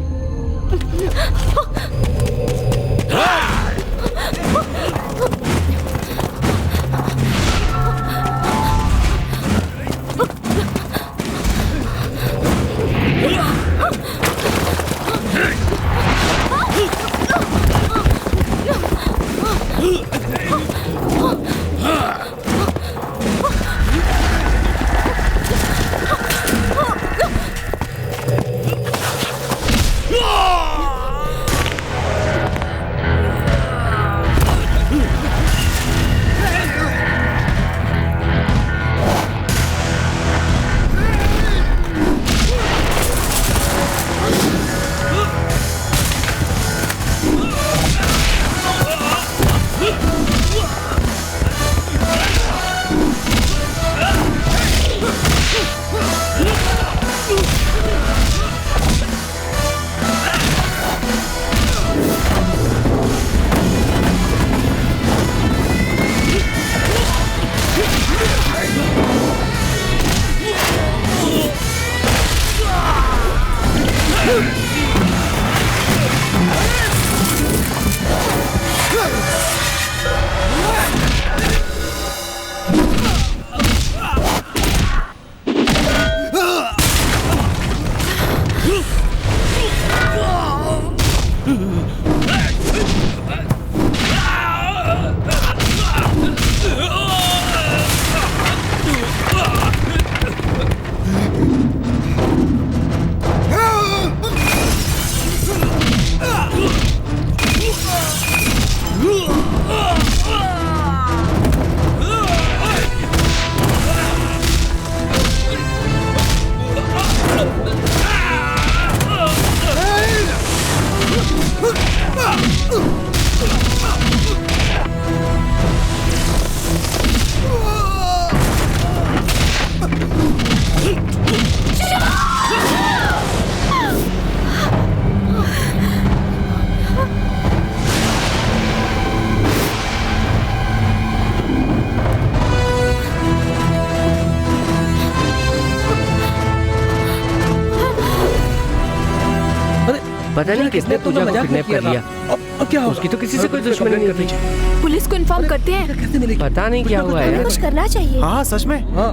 पता नहीं किसने पूजा को किडनैप कर लिया। अब क्या होगा? उसकी तो किसी से कोई दुश्मनी नहीं थी। पुलिस को इन्फॉर्म करते हैं। कैसे मिलेगी? पता नहीं क्या हुआ है। कुछ करना चाहिए। हाँ सच में हाँ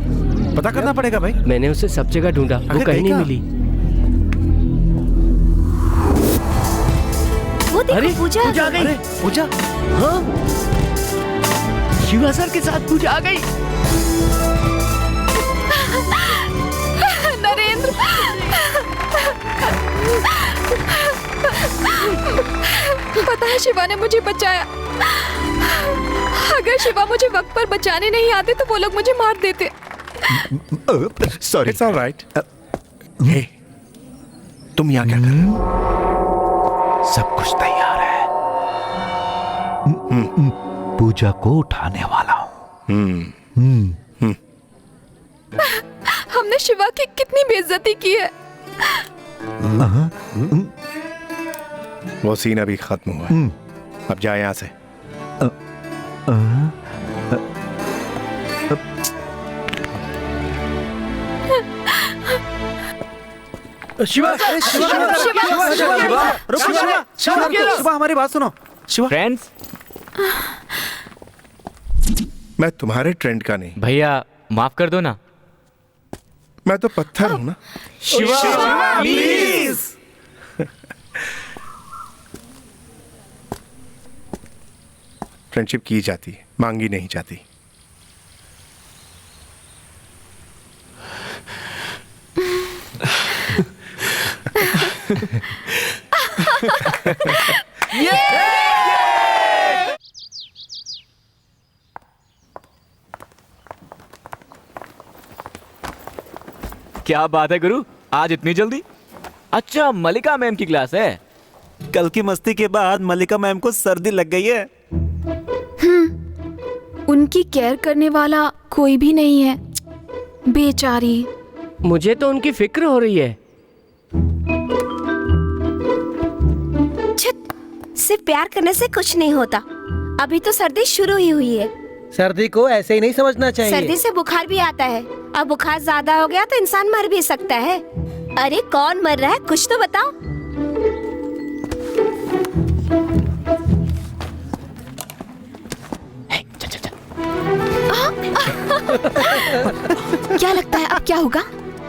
पता करना पड़ेगा भाई। मैंने उसे सब जगह ढूंढा, वो अरे कहीं नहीं कहीं मिली। वो देखो अरे पूजा पूजा आ गई। अरे पूजा हाँ, शिवा सर के साथ पूजा आ गई। नरेंद्र, पता है शिवा ने मुझे बचाया। अगर शिवा मुझे वक्त पर बचाने नहीं आते तो वो लोग मुझे मार देते। सॉरी। It's alright. हे, तुम यहाँ क्या कर रहे हो? सब कुछ तैयार है। पूजा को उठाने वाला हूँ। हमने शिवा की कितनी बेइज्जती की है। वो सीन अभी खत्म हुआ है। अब जा यहाँ से। शिवा शिवा हमारी बात सुनो। शिवा फ्रेंड्स, मैं तुम्हारे ट्रेंड का नहीं, भैया माफ कर दो ना। मैं तो पत्थर हूं ना। शिवा प्लीज। फ्रेंडशिप की जाती है, मांगी नहीं जाती। क्या बात है गुरु, आज इतनी जल्दी? अच्छा, मलिका मैम की क्लास है। कल की मस्ती के बाद मलिका मैम को सर्दी लग गई है। उनकी केयर करने वाला कोई भी नहीं है, बेचारी। मुझे तो उनकी फिक्र हो रही है। सिर्फ प्यार करने से कुछ नहीं होता। अभी तो सर्दी शुरू ही हुई है। सर्दी को ऐसे ही नहीं समझना चाहिए। सर्दी से बुखार भी आता है, अब बुखार ज्यादा हो गया तो इंसान मर भी सकता है। अरे कौन मर रहा है, कुछ तो बताओ। क्या लगता है अब क्या होगा?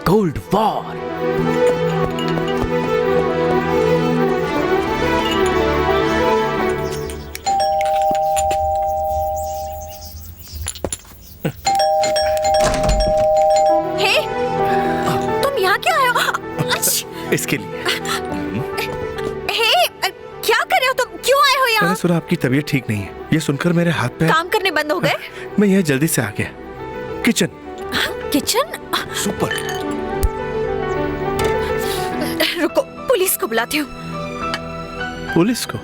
Cold war. हे, तुम यहाँ क्यों आए हो? इसके लिए हे, क्या कर रहे हो तुम? क्यों आए हो यहाँ? मैंने सुना आपकी तबीयत ठीक नहीं है। ये सुनकर मेरे हाथ पैर काम करने बंद हो गए? मैं यहाँ जल्दी से आ गया। किचन। किचन? सुपर। रुको, पुलिस को बुलाती हूँ। पुलिस को?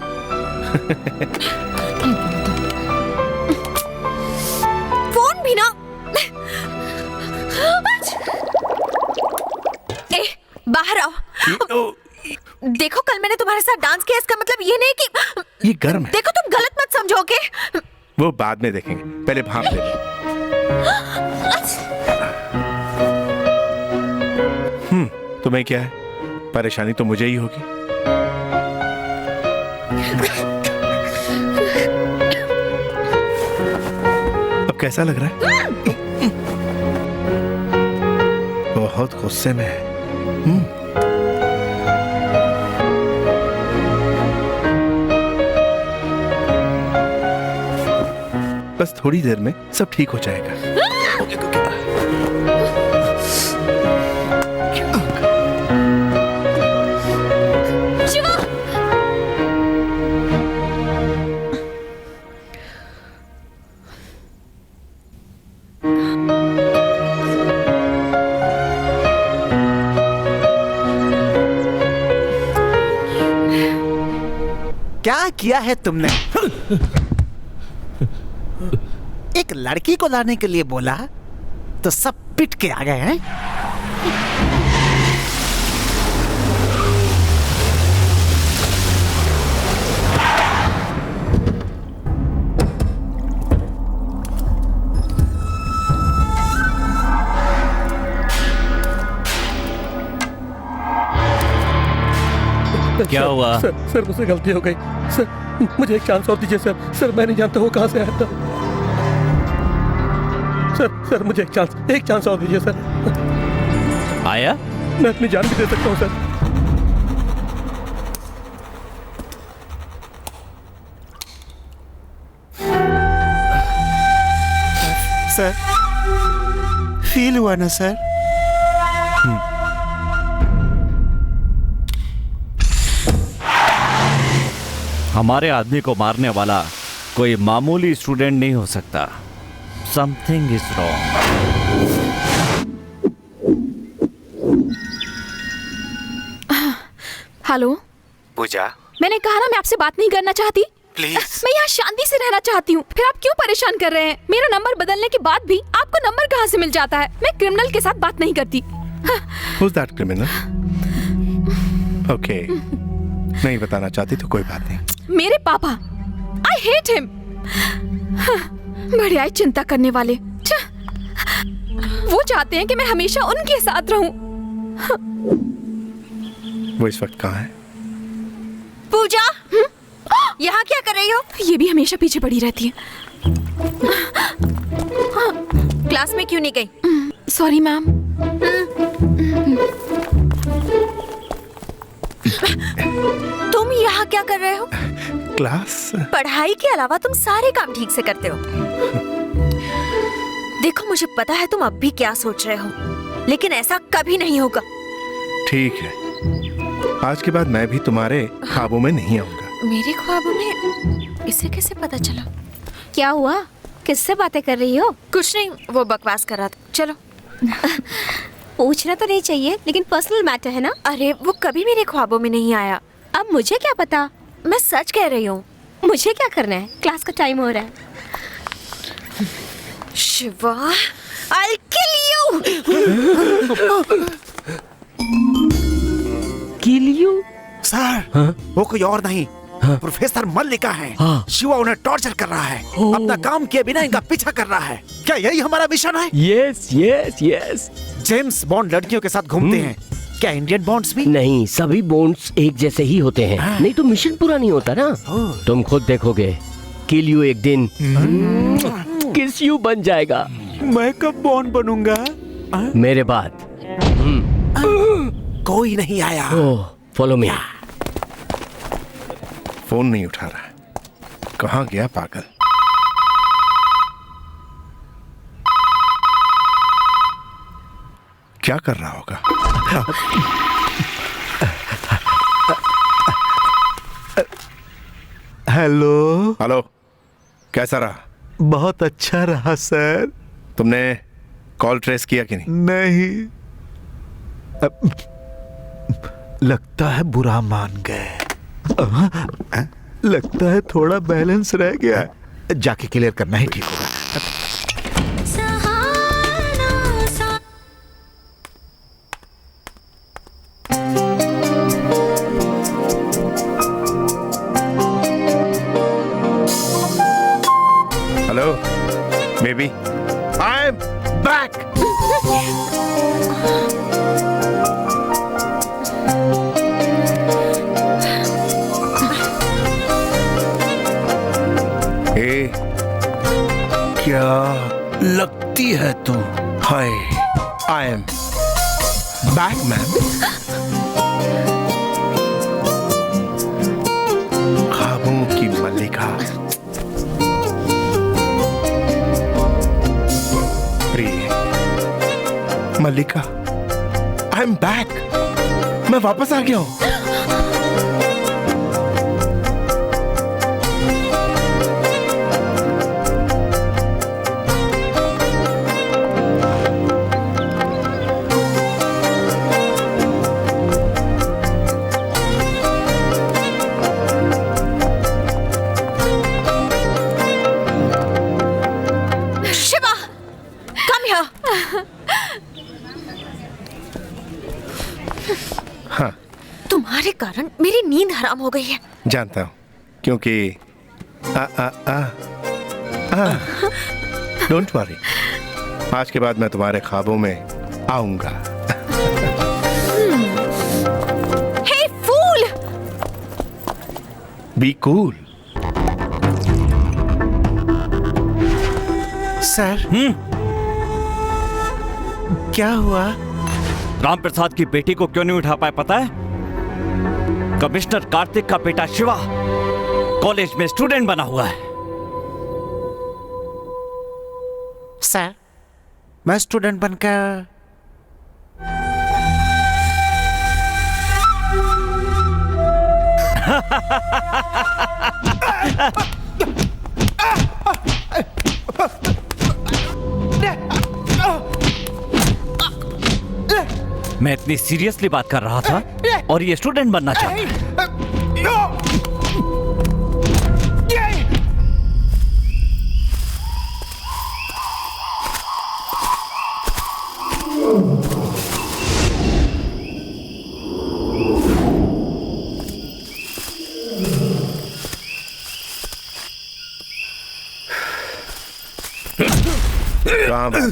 फोन भी ना। ए, बाहर आओ। देखो, कल मैंने तुम्हारे साथ डांस किया, इसका मतलब ये नहीं कि ये गर्म है। देखो, तुम गलत मत समझोगे। वो बाद में देखेंगे, पहले भाप ले लो। तुम्हें क्या है? परेशानी तो मुझे ही होगी। अब कैसा लग रहा है? बहुत गुस्से में है। बस थोड़ी देर में सब ठीक हो जाएगा। शिवा! क्या किया है तुमने? एक लड़की को लाने के लिए बोला तो सब पिट के आ गए हैं। क्या हुआ? सर मुझसे गलती हो गई सर, मुझे एक चांस और दीजिए सर। सर मैं नहीं जानता वो कहाँ से आया था। सर मुझे एक चांस और दीजिए सर। आया? मैं अपनी जान भी दे सकता हूँ सर। सर फील हुआ ना सर? हमारे आदमी को मारने वाला कोई मामूली स्टूडेंट नहीं हो सकता। Something is wrong. हेलो पूजा, मैंने कहा ना मैं आपसे बात नहीं करना चाहती। प्लीज। मैं यहाँ शांति से रहना चाहती हूँ, फिर आप क्यों परेशान कर रहे हैं? मेरा नंबर बदलने के बाद भी आपको नंबर कहाँ से मिल जाता है? मैं क्रिमिनल के साथ बात नहीं करती। Who's that criminal? Okay. नहीं बताना चाहती तो कोई बात नहीं। मेरे पापा, आई हेट हिम। बड़े चिंता करने वाले। वो चाहते हैं कि मैं हमेशा उनके साथ रहूं। वो इस वक्त कहाँ है? पूजा, यहाँ क्या कर रही हो? ये भी हमेशा पीछे पड़ी रहती है। क्लास में क्यों नहीं गई? Sorry ma'am. तुम यहाँ क्या कर रहे हो? क्लास? पढ़ाई के अलावा तुम सारे काम ठीक से करते हो। देखो मुझे पता है तुम अब भी क्या सोच रहे हो, लेकिन ऐसा कभी नहीं होगा। ठीक है, आज के बाद मैं भी तुम्हारे ख्वाबों में नहीं आऊंगा। मेरे ख्वाबों में? इसे कैसे पता चला? क्या हुआ? किससे बातें कर रही हो? कुछ नहीं, वो बकवास कर रहा था। चलो। पूछना तो नहीं चाहिए, लेकिन पर्सनल मैटर है ना। अरे वो कभी मेरे ख्वाबों में नहीं आया। अब मुझे क्या पता? मैं सच कह रही हूँ। मुझे क्या करना है? क्लास का टाइम हो रहा है। Shiva, I'll kill you! Kill you? Sir, वो कोई और नहीं, प्रोफेसर मल्लिका है। शिवा उन्हें टॉर्चर कर रहा है, अपना काम किए बिना इनका पीछा कर रहा है। क्या यही हमारा मिशन है? Yes yes yes. James bond लड़कियों के साथ घूमते हैं, क्या इंडियन बॉन्ड्स भी? नहीं, सभी बॉन्ड्स एक जैसे ही होते हैं। नहीं तो मिशन पूरा नहीं होता ना। तुम खुद देखोगे, किल यू एक दिन किस यू बन जाएगा। मैं कब बॉन्ड बनूंगा? मेरे बाद। कोई नहीं आया। Follow me. फोन नहीं उठा रहा है, कहाँ गया पागल? क्या कर रहा होगा? हेलो। हेलो, कैसा रहा? बहुत अच्छा रहा सर। तुमने कॉल ट्रेस किया कि नहीं? नहीं। लगता है बुरा मान गए। लगता है थोड़ा बैलेंस रह गया, जाके क्लियर करना ही ठीक होगा। Hello baby, I am back. क्या लगती है तू? हाय, आई एम बैक मैम। ख्वाबों की मल्लिका, प्रिय मल्लिका, आई एम बैक। मैं वापस आ गया हूं। तुम्हारे कारण मेरी नींद हराम हो गई है। जानता हूं, क्योंकि डोंट वरी, आज के बाद मैं तुम्हारे ख्वाबों में आऊंगा। हे फूल, बी कूल। सर क्या हुआ? राम प्रसाद की बेटी को क्यों नहीं उठा पाए पता है? कमिश्नर कार्तिक का बेटा शिवा कॉलेज में स्टूडेंट बना हुआ है। सर मैं स्टूडेंट बनकर मैं इतनी सीरियसली बात कर रहा था और ये स्टूडेंट बनना चाहता है। काम है।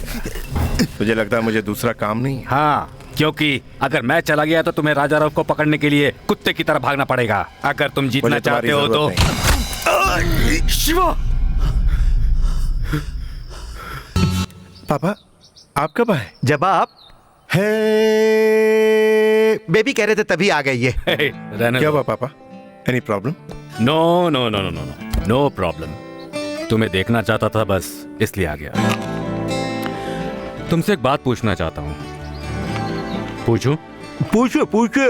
मुझे लगता है मुझे दूसरा काम नहीं। हाँ, क्योंकि अगर मैं चला गया तो तुम्हें राजा राव को पकड़ने के लिए कुत्ते की तरह भागना पड़ेगा। अगर तुम जीतना चाहते हो तो शिवा। पापा आप कब आए? जब आप बेबी कह रहे थे तभी आ गए ये। क्या हुआ पापा? Any problem? No no no no no no no problem. तुम्हें देखना चाहता था बस इसलिए आ गया। तुमसे एक बात पूछना चाहता हूँ। पूछूं? पूछो पूछो।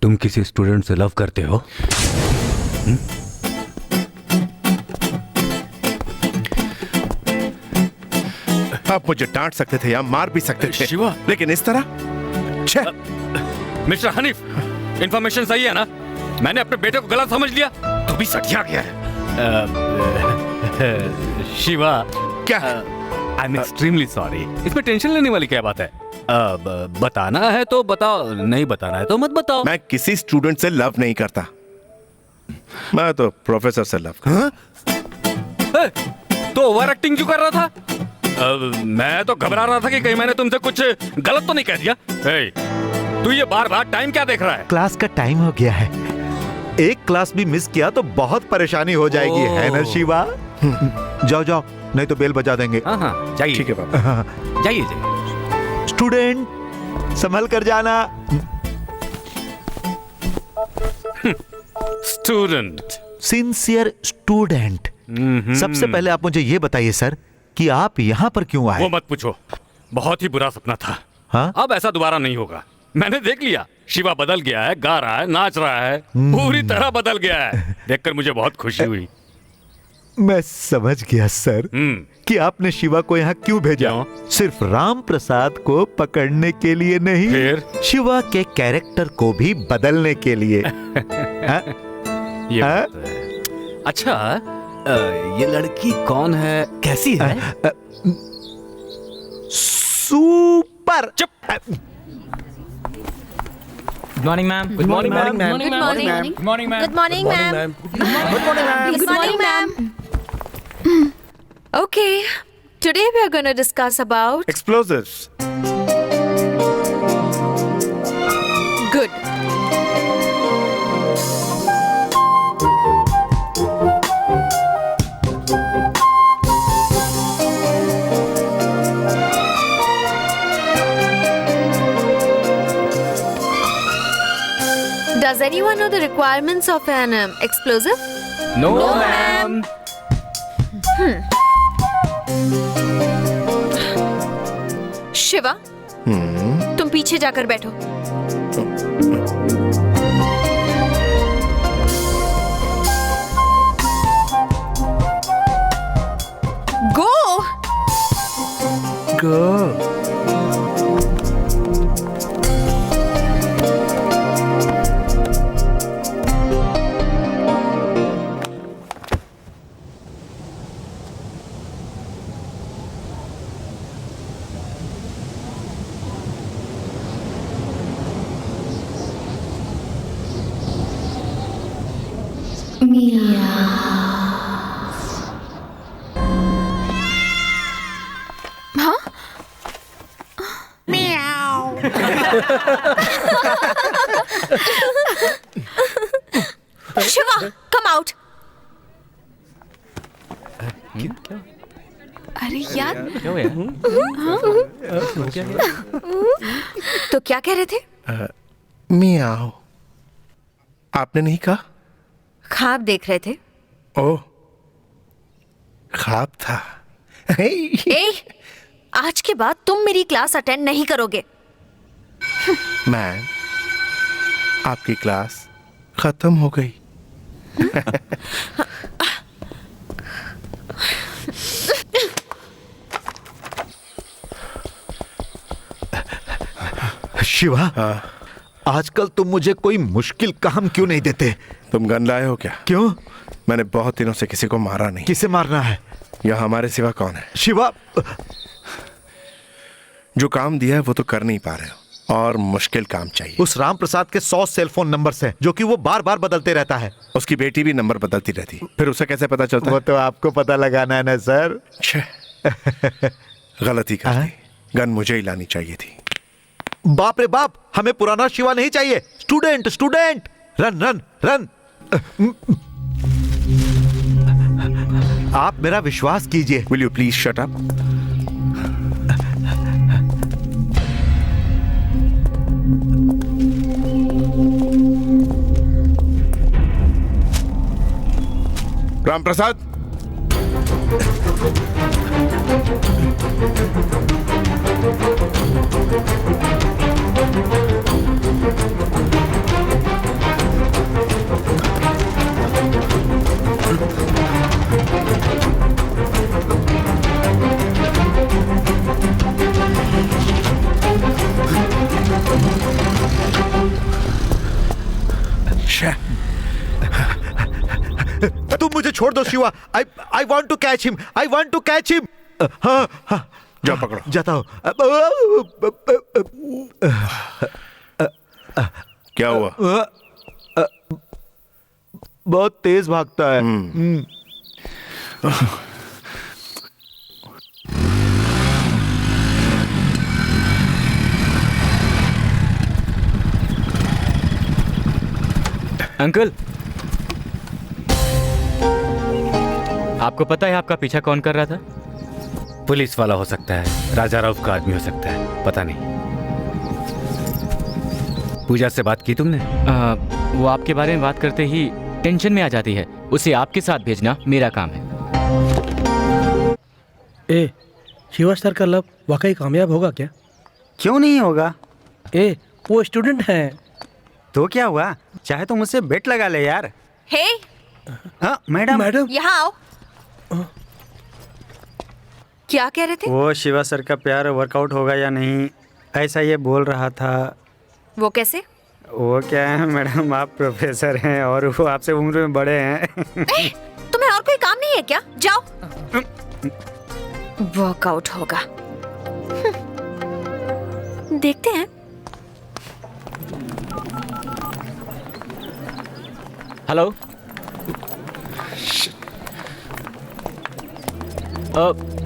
तुम किसी स्टूडेंट से लव करते हो? आप मुझे डांट सकते थे या मार भी सकते थे शिवा, लेकिन इस तरह। मिस्टर हनीफ, इंफॉर्मेशन सही है ना? मैंने अपने बेटे को गलत समझ लिया तो भी सटिया गया है। शिवा क्या? I am extremely sorry. इसमें टेंशन लेने वाली क्या बात है? बताना है तो बताओ, नहीं बताना है तो मत बताओ। मैं किसी स्टूडेंट से लव नहीं करता, मैं तो प्रोफेसर से लव करता। तो ओवर एक्टिंग क्यों कर रहा था? मैं तो घबरा रहा था कि कहीं मैंने तुमसे कुछ गलत तो नहीं कह दिया। तू ये बार बार टाइम क्या देख रहा है? क्लास का टाइम हो गया है। एक क्लास भी मिस किया तो बहुत परेशानी हो जाएगी, है ना शिवा? जाओ जाओ, नहीं तो बेल बजा देंगे। हाँ हाँ जाइए। ठीक है पापा। जाइए जाइए। स्टूडेंट संभल कर जाना। Student, sincere student. सबसे पहले आप मुझे ये बताइए सर कि आप यहाँ पर क्यों आए? वो मत पूछो, बहुत ही बुरा सपना था। हाँ? अब ऐसा दोबारा नहीं होगा। मैंने देख लिया, शिवा बदल गया है, गा रहा है, नाच रहा है, पूरी तरह बदल गया है। देखकर मुझे बहुत खुशी हुई। मैं समझ गया सर कि आपने शिवा को यहाँ क्यों भेजा। सिर्फ राम प्रसाद को पकड़ने के लिए नहीं, फिर? शिवा के कैरेक्टर को भी बदलने के लिए। ये बात है। अच्छा, ये लड़की कौन है, कैसी है? सुपर। चुप। Good morning ma'am. Good morning ma'am. Good morning. Good morning ma'am. Good morning ma'am. Good morning, ma'am. Okay, today we are going to discuss about. Explosives. Good. Does anyone know the requirements of an explosive? No, ma'am. Shiva, तुम पीछे जाकर बैठो। गो गो। हाँ? Shiva come out. अरे यार क्या हुआ यार? तो क्या कह रहे थे? मियाओ। आपने नहीं कहा? ख्वाब देख रहे थे। ओह, ख्वाब था। ए, आज के बाद तुम मेरी क्लास अटेंड नहीं करोगे। मैम, आपकी क्लास खत्म हो गई। शिवा, आजकल तुम मुझे कोई मुश्किल काम क्यों नहीं देते? तुम गन लाए हो क्या? क्यों? मैंने बहुत दिनों से किसी को मारा नहीं। किसे मारना है? यह हमारे सिवा कौन है? शिवा, जो काम दिया है वो तो कर नहीं पा रहे हो, और मुश्किल काम चाहिए। उस राम प्रसाद के 100 सेलफोन नंबर्स हैं, जो कि वो बार बार बदलते रहता है। उसकी बेटी भी नंबर बदलती रहती, फिर उसे कैसे पता चलता? वो तो आपको पता लगाना है ना सर। गलती कर दी, गन मुझे ही लानी चाहिए थी। बाप रे बाप, हमें पुराना शिवा नहीं चाहिए। Student student, run run run. आप मेरा विश्वास कीजिए। Will you please shut up? Ram Prasad, तुम मुझे छोड़ दो Shiva. I want to catch him, I want to catch him. हाँ हाँ, जाओ पकड़ो। जाता हूँ। क्या हुआ? बहुत तेज भागता है। अंकल, आपको पता है आपका पीछा कौन कर रहा था? पुलिस वाला हो सकता है, राजा राउत का आदमी हो सकता है, पता नहीं। पूजा से बात की तुमने? वो आपके बारे में बात करते ही टेंशन में आ जाती है। उसे आपके साथ भेजना मेरा काम है। ए, शिवा सर का लव वाकई कामयाब होगा क्या? क्यों नहीं होगा? ए, वो स्टूडेंट हैं। तो क्या हुआ? चाहे तो मुझसे बेट लगा ले यार। हे, मैडम यहाँ आओ। क्या कह रहे थे? वो शिवा सर का प्यार वर्कआउट होगा या नहीं, ऐसा ये बोल रहा था। वो कैसे? वो क्या है मैडम, आप प्रोफेसर हैं और वो आपसे उम्र में बड़े हैं। तुम्हें और कोई काम नहीं है क्या? जाओ। वर्कआउट होगा, देखते हैं। हेलो,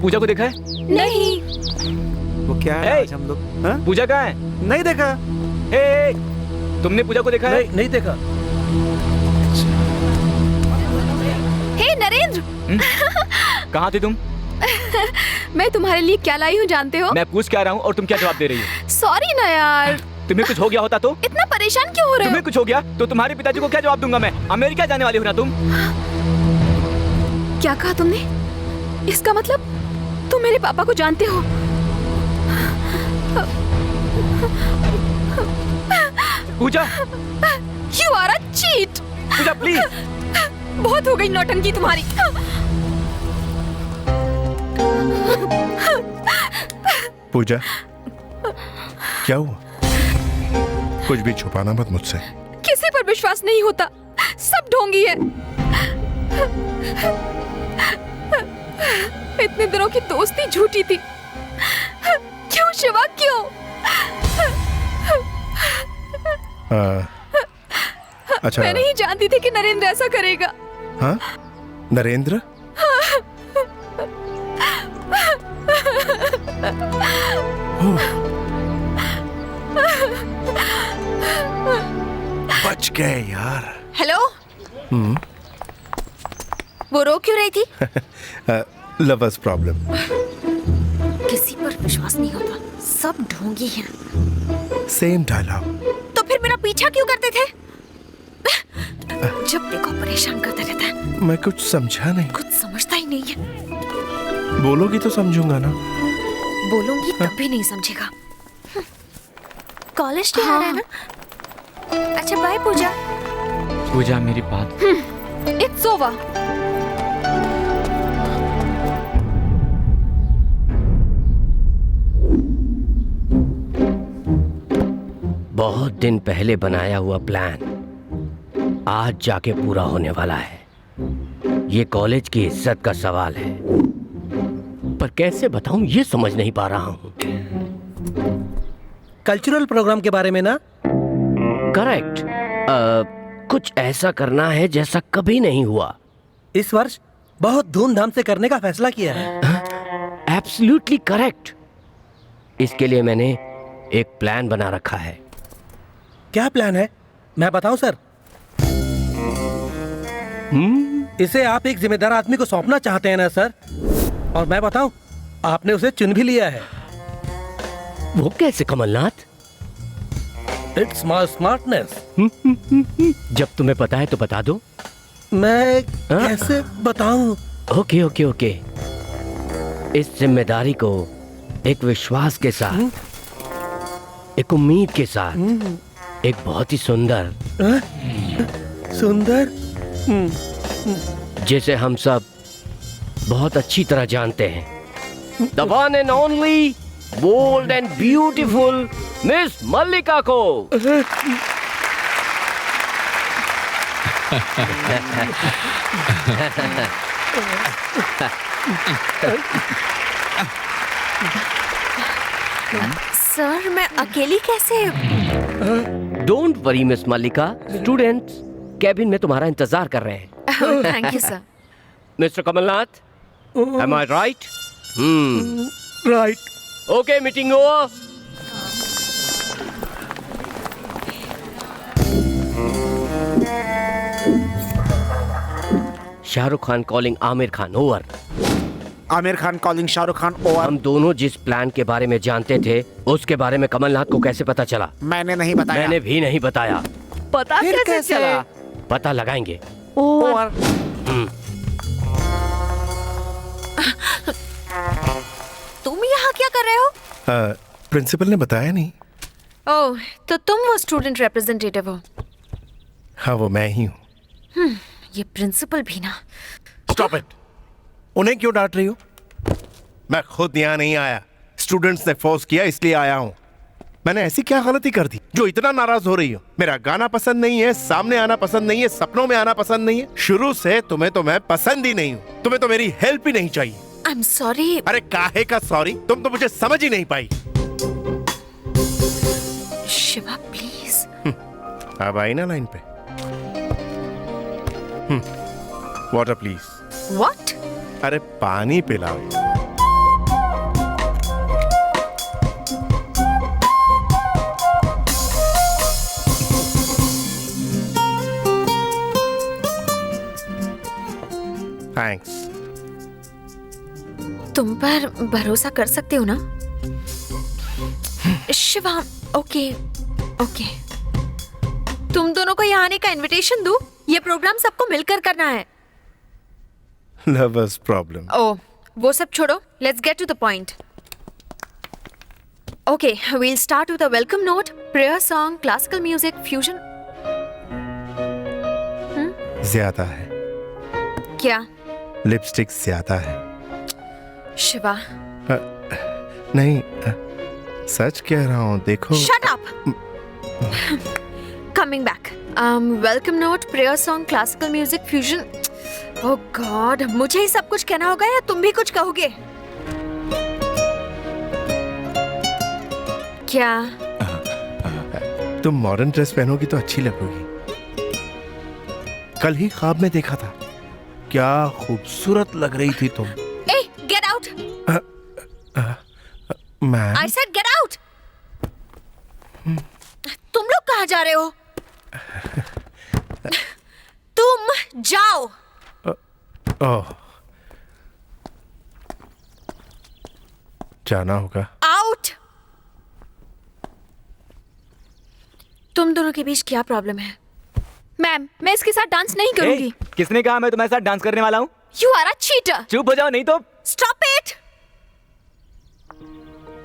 पूजा को देखा है? नहीं। वो क्या है? आज हम लोग पूजा कहाँ है? नहीं देखा। तुमने पूजा को देखा है? नहीं देखा। हे नरेंद्र, कहाँ थी तुम? मैं तुम्हारे लिए क्या लाई हूँ जानते हो? मैं पूछ क्या रहा हूँ और तुम क्या जवाब दे रही हो? सॉरी ना यार। तुम्हें कुछ हो गया होता तो? इतना परेशान क्यों हो रहे हो? तुम्हें कुछ हो गया तो तुम्हारे पिताजी को क्या जवाब दूंगा मैं? अमेरिका जाने वाली हो ना तुम? क्या कहा तुमने? इसका मतलब तुम मेरे पापा को जानते हो? Pooja, You are a cheat. Pooja please. बहुत हो गई नौटंकी तुम्हारी। पूजा, क्या हुआ? कुछ भी छुपाना मत मुझसे। किसी पर विश्वास नहीं होता, सब ढोंगी है। इतने दिनों की दोस्ती झूठी थी। क्यों शिवा, क्यों? अच्छा, मैं नहीं जानती थी कि नरेंद्र ऐसा करेगा। हाँ? नरेंद्र? गए यार। हेलो, वो रो क्यों रही थी? Lovers problem. किसी पर विश्वास नहीं होता, सब ढोंगी हैं। Same dialogue. तो फिर मेरा पीछा क्यों करते थे? जब देखो परेशान करता रहता है। मैं कुछ समझा नहीं। कुछ समझता ही नहीं है। बोलोगी तो समझूंगा ना। बोलूंगी तब भी नहीं समझेगा। कॉलेज नहीं आ रहा है ना? अच्छा बाय पूजा। पूजा मेरी बात। It's over. बहुत दिन पहले बनाया हुआ प्लान आज जाके पूरा होने वाला है। ये कॉलेज की इज्जत का सवाल है, पर कैसे बताऊं ये समझ नहीं पा रहा हूं। कल्चरल प्रोग्राम के बारे में ना? करेक्ट। कुछ ऐसा करना है जैसा कभी नहीं हुआ। इस वर्ष बहुत धूमधाम से करने का फैसला किया है। Absolutely correct. इसके लिए मैंने एक प्लान बना रखा है। क्या प्लान है? मैं बताऊं सर? इसे आप एक जिम्मेदार आदमी को सौंपना चाहते हैं ना सर? और मैं बताऊं, आपने उसे चुन भी लिया है। वो कैसे कमलनाथ? It's my smartness. जब तुम्हें पता है तो बता दो। मैं कैसे बताऊं? Okay okay okay. इस जिम्मेदारी को एक विश्वास के साथ, एक उम्मीद के साथ, एक बहुत ही सुंदर जिसे हम सब बहुत अच्छी तरह जानते हैं, the one and only bold and beautiful miss Mallika को। सर मैं अकेली कैसे? Don't worry miss Mallika, students cabin में तुम्हारा इंतजार कर रहे हैं। Thank you sir. Mister Kamalnath, am I right? Right. Okay, meeting over. Shahrukh Khan calling Aamir Khan over. Aamir Khan calling Shahrukh Khan over. हम दोनों जिस प्लान के बारे में जानते थे उसके बारे में कमलनाथ को कैसे पता चला? मैंने नहीं बताया। मैंने भी नहीं बताया। पता कैसे चला? पता लगाएंगे। ओवर। तुम यहाँ क्या कर रहे हो? प्रिंसिपल ने बताया नहीं। ओह, तो तुम वो स्टूडेंट रिप्रेजेंटेटिव हो? हाँ, वो मैं ही हूँ। ये प्रिंसिपल भी ना। Stop it. उन्हें क्यों डांट रही हो? मैं खुद यहाँ नहीं आया, स्टूडेंट्स ने फोर्स किया इसलिए आया हूँ। मैंने ऐसी क्या गलती कर दी जो इतना नाराज हो रही हो? मेरा गाना पसंद नहीं है, सामने आना पसंद नहीं है, सपनों में आना पसंद नहीं है। शुरू से तुम्हें तो मैं पसंद ही नहीं हूँ। तुम्हें तो मेरी हेल्प ही नहीं चाहिए। आई एम सॉरी। अरे काहे का सॉरी? तुम तो मुझे समझ ही नहीं पाई। शिवा प्लीज। अब आई ना लाइन पे। Water please. व्हाट? अरे पानी पिलाओ। थैंक्स। तुम पर भरोसा कर सकते हो ना? Shiva, okay okay. तुम दोनों को यहाँ आने का इनविटेशन दूं? ये प्रोग्राम सबको मिलकर करना है। Lovers problem. ओह, वो सब छोड़ो, let's get to the point. Okay, we'll start with a welcome note, prayer song, classical music, fusion. ज्यादा है। क्या? लिपस्टिक ज्यादा है। शिवा। नहीं, सच कह रहा हूँ, देखो। Shut up. Coming back. Welcome note, prayer song, classical music, fusion. Oh God, मुझे ही सब कुछ कहना होगा या तुम भी कुछ कहोगे? क्या? तुम मॉडर्न ड्रेस पहनोगी तो अच्छी लगोगी। कल ही ख्वाब में देखा था, क्या खूबसूरत लग रही थी तुम। Hey, get out! Ma'am. I said get out! तुम लोग कहाँ जा रहे हो? जाओ। ओह, जाना होगा। आउट। तुम दोनों के बीच क्या प्रॉब्लम है? मैम, मैं इसके साथ डांस नहीं करूंगी। किसने कहा मैं तुम्हारे साथ डांस करने वाला हूँ? You are a cheater. चुप हो जाओ नहीं तो। Stop it.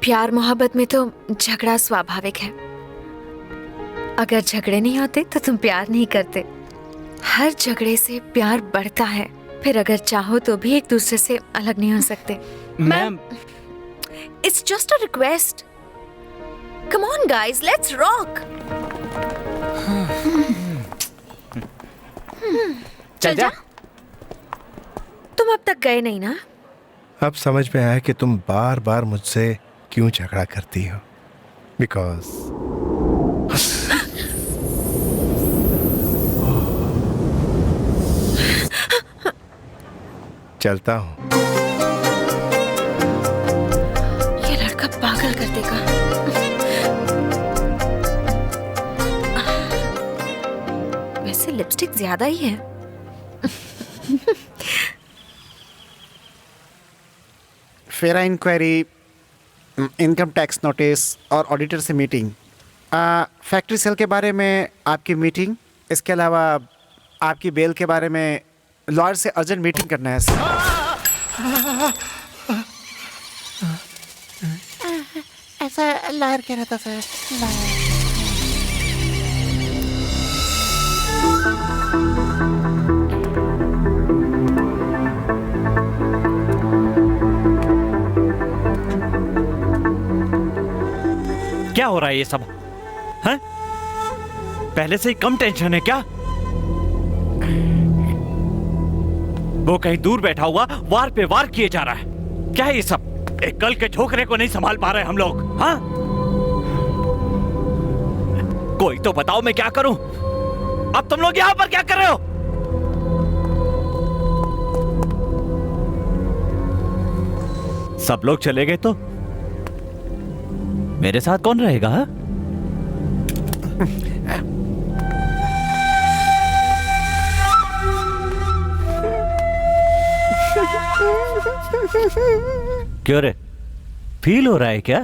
प्यार मोहब्बत में तो झगड़ा स्वाभाविक है। अगर झगड़े नहीं होते तो तुम प्यार नहीं करते। हर झगड़े से प्यार बढ़ता है। फिर अगर चाहो तो भी एक दूसरे से अलग नहीं हो सकते। Ma'am, it's just a request. Come on guys, let's rock. चल जा। तुम अब तक गए नहीं ना? अब समझ में आया कि तुम बार बार मुझसे क्यों झगड़ा करती हो। बिकॉज चलता हूँ। ये लड़का पागल कर देगा। वैसे लिपस्टिक ज्यादा ही है। फेरा इंक्वायरी, इनकम टैक्स नोटिस और ऑडिटर से मीटिंग, फैक्ट्री सेल के बारे में आपकी मीटिंग, इसके अलावा आपकी बेल के बारे में लॉयर से अर्जेंट मीटिंग करना है सर। ऐसा लॉयर कह रहा था सर। क्या हो रहा है ये सब? हैं? पहले से ही कम टेंशन है क्या? वो कहीं दूर बैठा हुआ वार पे वार किए जा रहा है। क्या है ये सब? एक कल के ठोकरे को नहीं संभाल पा रहे हम लोग। हाँ, कोई तो बताओ मैं क्या करूं? अब तुम लोग यहां पर क्या कर रहे हो? सब लोग चले गए तो मेरे साथ कौन रहेगा? हा? क्यों रे, फील हो रहा है क्या?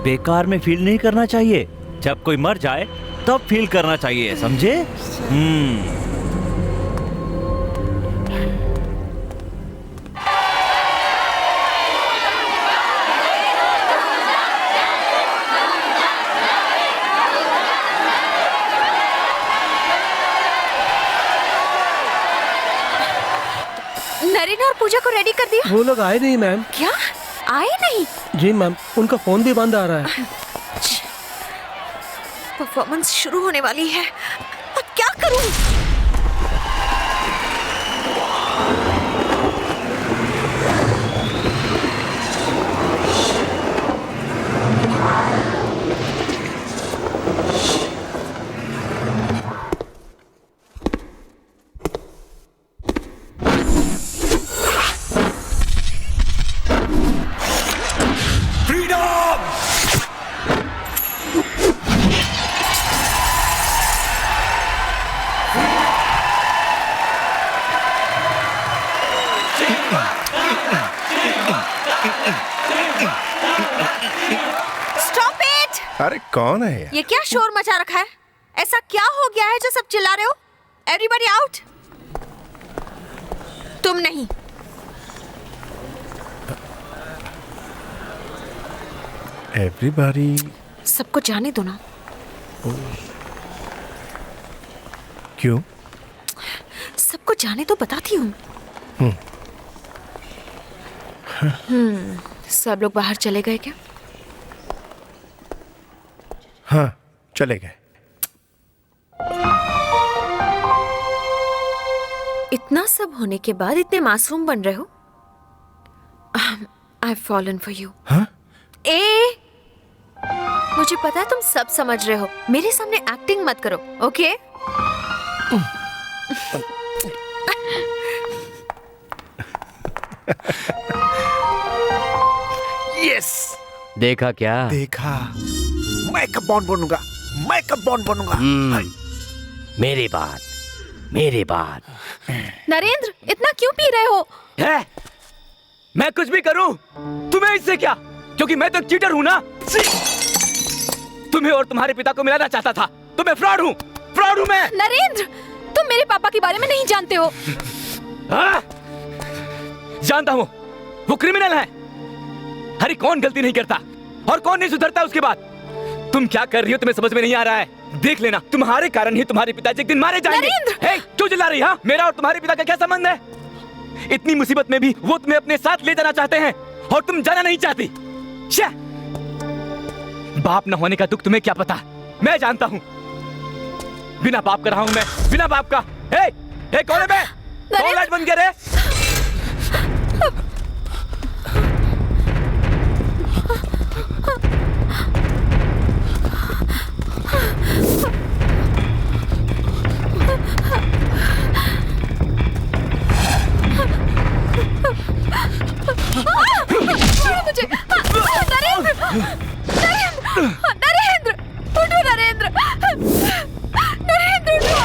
बेकार में फील नहीं करना चाहिए। जब कोई मर जाए तब फील करना चाहिए, समझे? नरेन और पूजा को रेडी कर दिया? वो लोग आए नहीं मैम। क्या आए नहीं? जी मैम, उनका फोन भी बंद आ रहा है। परफॉर्मेंस शुरू होने वाली है, अब क्या करूं? अरे कौन है ये? ये क्या शोर मचा रखा है? ऐसा क्या हो गया है जो सब चिल्ला रहे हो? Everybody out. तुम नहीं। एवरीबॉडी। सबको जाने दो ना। क्यों? सबको जाने तो बताती हूँ। सब लोग बाहर चले गए क्या? हाँ, चले गए। इतना सब होने के बाद इतने मासूम बन रहे हो? I have fallen for you. हाँ? मुझे पता है तुम सब समझ रहे हो। मेरे सामने एक्टिंग मत करो, ओके? यस। देखा क्या? देखा। मैं कब बॉन्ड बनूंगा, मैं कब बॉन्ड बनूंगा। मेरी बात। नरेंद्र, इतना क्यों पी रहे हो? है? मैं कुछ भी करूं तुम्हें इससे क्या, क्योंकि मैं तो चीटर हूं ना। तुम्हें और तुम्हारे पिता को मिलाना चाहता था, तो मैं फ्रॉड हूं मैं। नरेंद्र, तुम मेरे पापा के बारे में नहीं जानते हो। जानता हूं, वो क्रिमिनल है। अरे कौन गलती नहीं करता और कौन नहीं सुधरता उसके बाद। तुम क्या कर रही हो तुम्हें समझ में नहीं आ रहा है। देख लेना, तुम्हारे कारण ही तुम्हारे पिताजी एक दिन मारे जाएंगे। हे, क्यों चिल्ला रही? हाँ, मेरा और तुम्हारे पिता का क्या संबंध है? इतनी मुसीबत में भी वो तुम्हें अपने साथ ले जाना चाहते हैं और तुम जाना नहीं चाहती। बाप न होने का दुख तुम्हें क्या पता, मैं जानता हूं। बिना बाप का रहा हूं मैं, बिना बाप का। हे, कौन है? मैं कौन लाइट बंद कर रहे? मुझे नरेंद्र, उठो नरेंद्र, नरेंद्र उठो,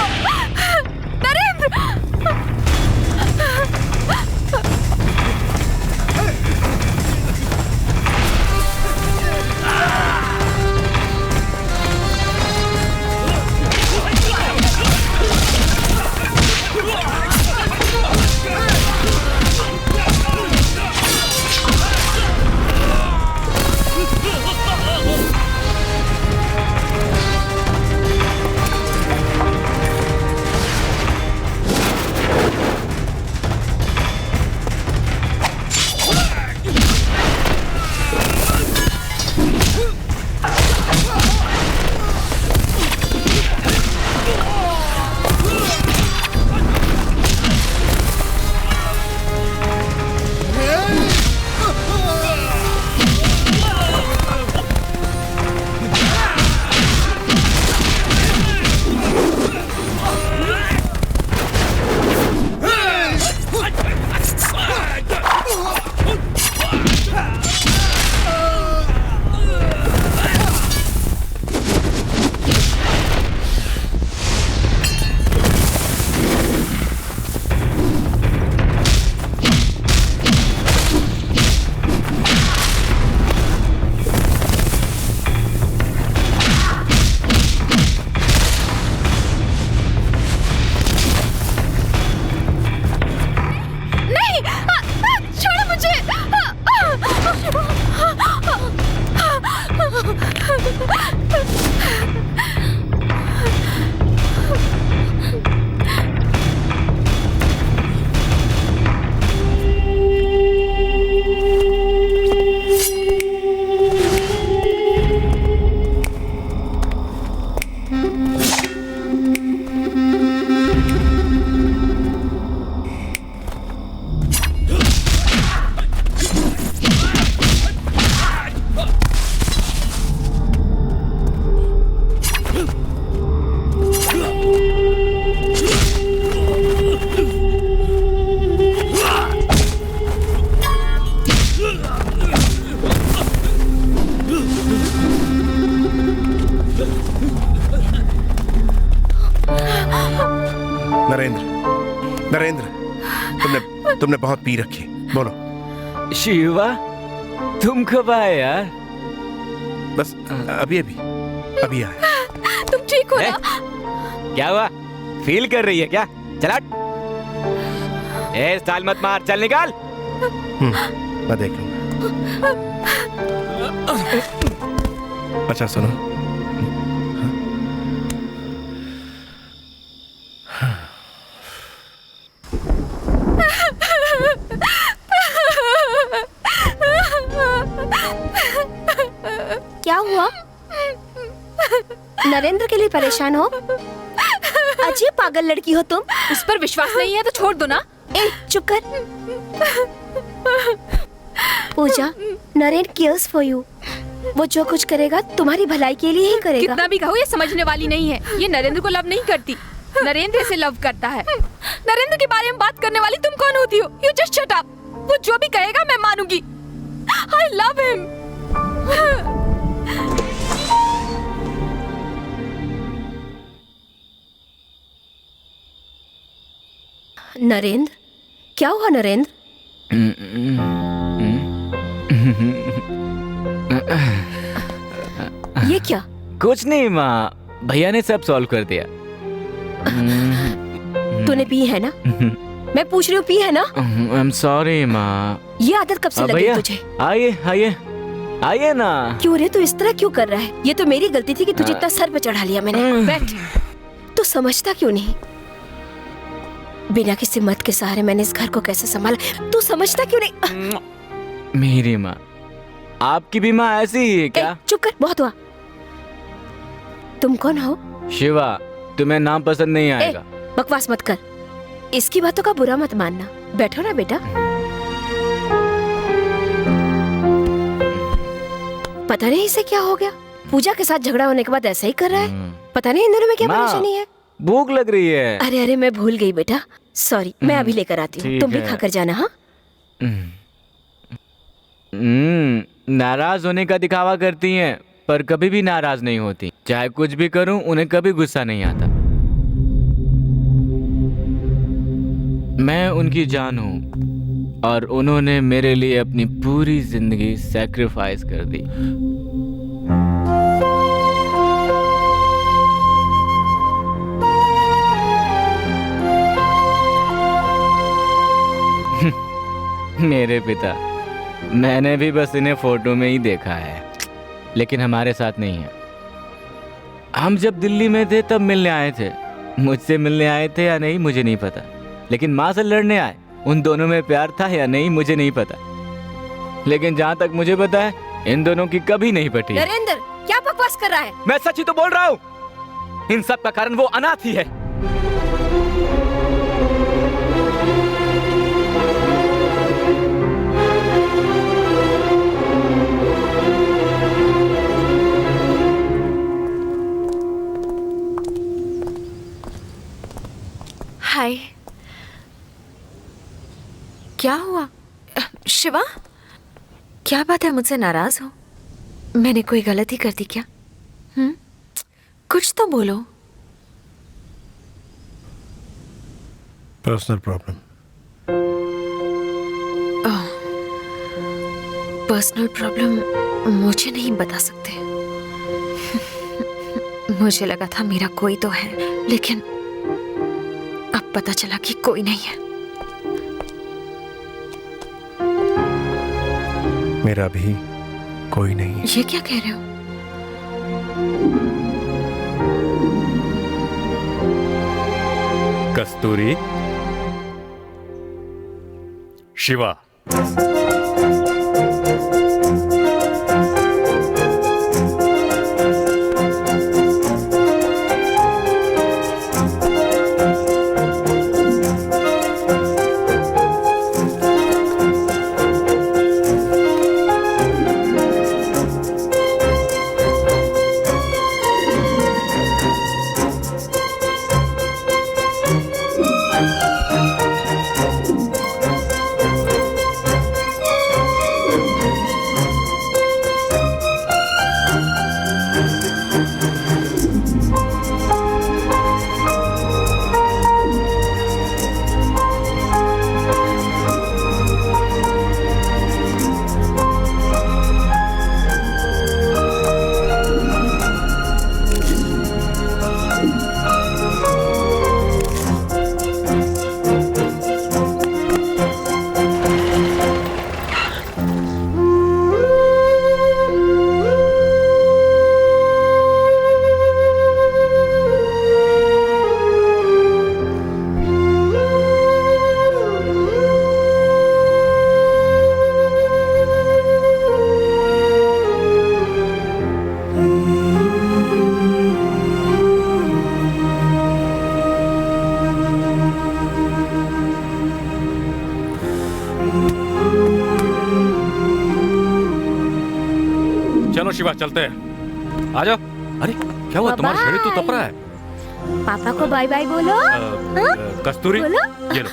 नरेंद्र। तुमने बहुत पी रखी, बोलो। शिवा, तुम कब आए यार? बस अभी आया। तुम ठीक हो ना? क्या हुआ? फील कर रही है क्या? चला, स्टाइल मत मार, चल निकाल। मैं देख लूंगा। अच्छा सुनो, क्या हुआ? नरेंद्र के लिए परेशान हो? अजीब पागल लड़की हो तुम। उस पर विश्वास नहीं है तो छोड़ दो ना। ए, चुप कर। पूजा, नरेंद्र केयर्स फॉर यू। वो जो कुछ करेगा तुम्हारी भलाई के लिए ही करेगा। कितना भी कहो ये समझने वाली नहीं है। ये नरेंद्र को लव नहीं करती, नरेंद्र इसे लव करता है। नरेंद्र के बारे में बात करने वाली तुम कौन होती हो? You just shut up. वो जो भी कहेगा मैं मानूंगी। I love him. नरेंद्र, क्या हुआ नरेंद्र? ये क्या? कुछ नहीं माँ, भैया ने सब सॉल्व कर दिया। तूने पी है ना? मैं पूछ रही हूँ, पी है ना? आई एम सॉरी माँ। ये आदत कब से लगी भैया तुझे? आइए आइए आइए ना। क्यों रे, तू इस तरह क्यों कर रहा है? ये तो मेरी गलती थी कि तुझे इतना सर पे चढ़ा लिया मैंने। बैठ। तू समझता क्यों नहीं? बिना किसी मत के सहारे मैंने इस घर को कैसे संभाला, तू समझता क्यों नहीं? मेरी माँ, आपकी भी माँ ऐसी ही है क्या? चुप कर, बहुत हुआ। तुम कौन हो? शिवा, तुम्हें नाम पसंद नहीं आएगा। बकवास मत कर, इसकी बातों का बुरा मत मानना। बैठो ना बेटा। पता नहीं इसे क्या हो गया, पूजा के साथ झगड़ा होने के बाद ऐसा ही कर रहा है। पता नहीं इन दोनों में क्या परेशानी है। भूख लग रही है। अरे मैं भूल गई बेटा, सॉरी। मैं अभी लेकर आती हूँ, तुम भी खाकर जाना। हाँ, नाराज होने का दिखावा करती हैं, पर कभी भी नाराज नहीं होती। चाहे कुछ भी करूं, उन्हें कभी गुस्सा नहीं आता। मैं उनकी जान हूं और उन्होंने मेरे लिए अपनी पूरी जिंदगी सैक्रिफाइस कर दी। मेरे पिता, मैंने भी बस इन्हें फोटो में ही देखा है, लेकिन हमारे साथ नहीं है। हम जब दिल्ली में थे तब मिलने आए थे। मुझसे मिलने आए थे या नहीं मुझे नहीं पता, लेकिन माँ से लड़ने आए। उन दोनों में प्यार था या नहीं मुझे नहीं पता, लेकिन जहाँ तक मुझे पता है इन दोनों की कभी नहीं पटी। नरेंद्र, क्या बकवास कर रहा है? मैं सच ही तो बोल रहा हूँ। इन सब का कारण वो अनाथ ही है। हाय, क्या हुआ? शिवा, क्या बात है, मुझसे नाराज हो? मैंने कोई गलती कर दी क्या? कुछ तो बोलो। Personal problem. पर्सनल प्रॉब्लम मुझे नहीं बता सकते। मुझे लगा था मेरा कोई तो है, लेकिन अब पता चला कि कोई नहीं है। मेरा भी कोई नहीं है। ये क्या कह रहे हो? कस्तूरी, शिवा, चलो शिवा, चलते हैं। आ जाओ। अरे क्या हुआ, तुम्हारा शरीर तो तप रहा है। पापा को बाय बाय बोलो। कस्तूरी, बोलो। ये लो।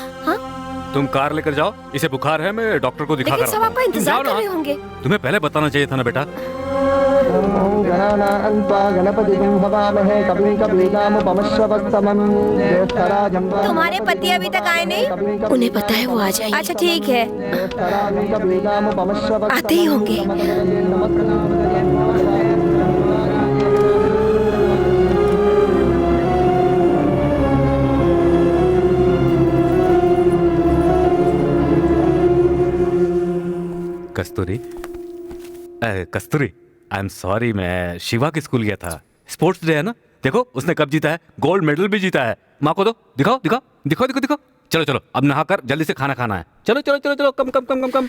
तुम कार लेकर जाओ, इसे बुखार है, मैं डॉक्टर को दिखा कर लेकिन सब आपका इंतजार कर रहे होंगे। तुम्हें पहले बताना चाहिए था ना बेटा। गणानान्त्वा गणपतिं हवामहे कविं कवीनामुपमश्रवस्तमं ज्येष्ठराजं तुम्हारे पति अभी तक आए नहीं? उन्हें पता है वो आ जाएंगे। अच्छा ठीक है, आते ही होंगे। कस्तूरी, कस्तूरी, आई एम सॉरी, मैं शिवा के स्कूल गया था। स्पोर्ट्स डे है ना, देखो उसने कब जीता है, गोल्ड मेडल भी जीता है। माँ को दो, दिखाओ दिखाओ दिखाओ दिखाओ दिखाओ। चलो चलो अब नहाकर जल्दी से खाना खाना है। चलो चलो चलो चलो, कम कम कम कम कम।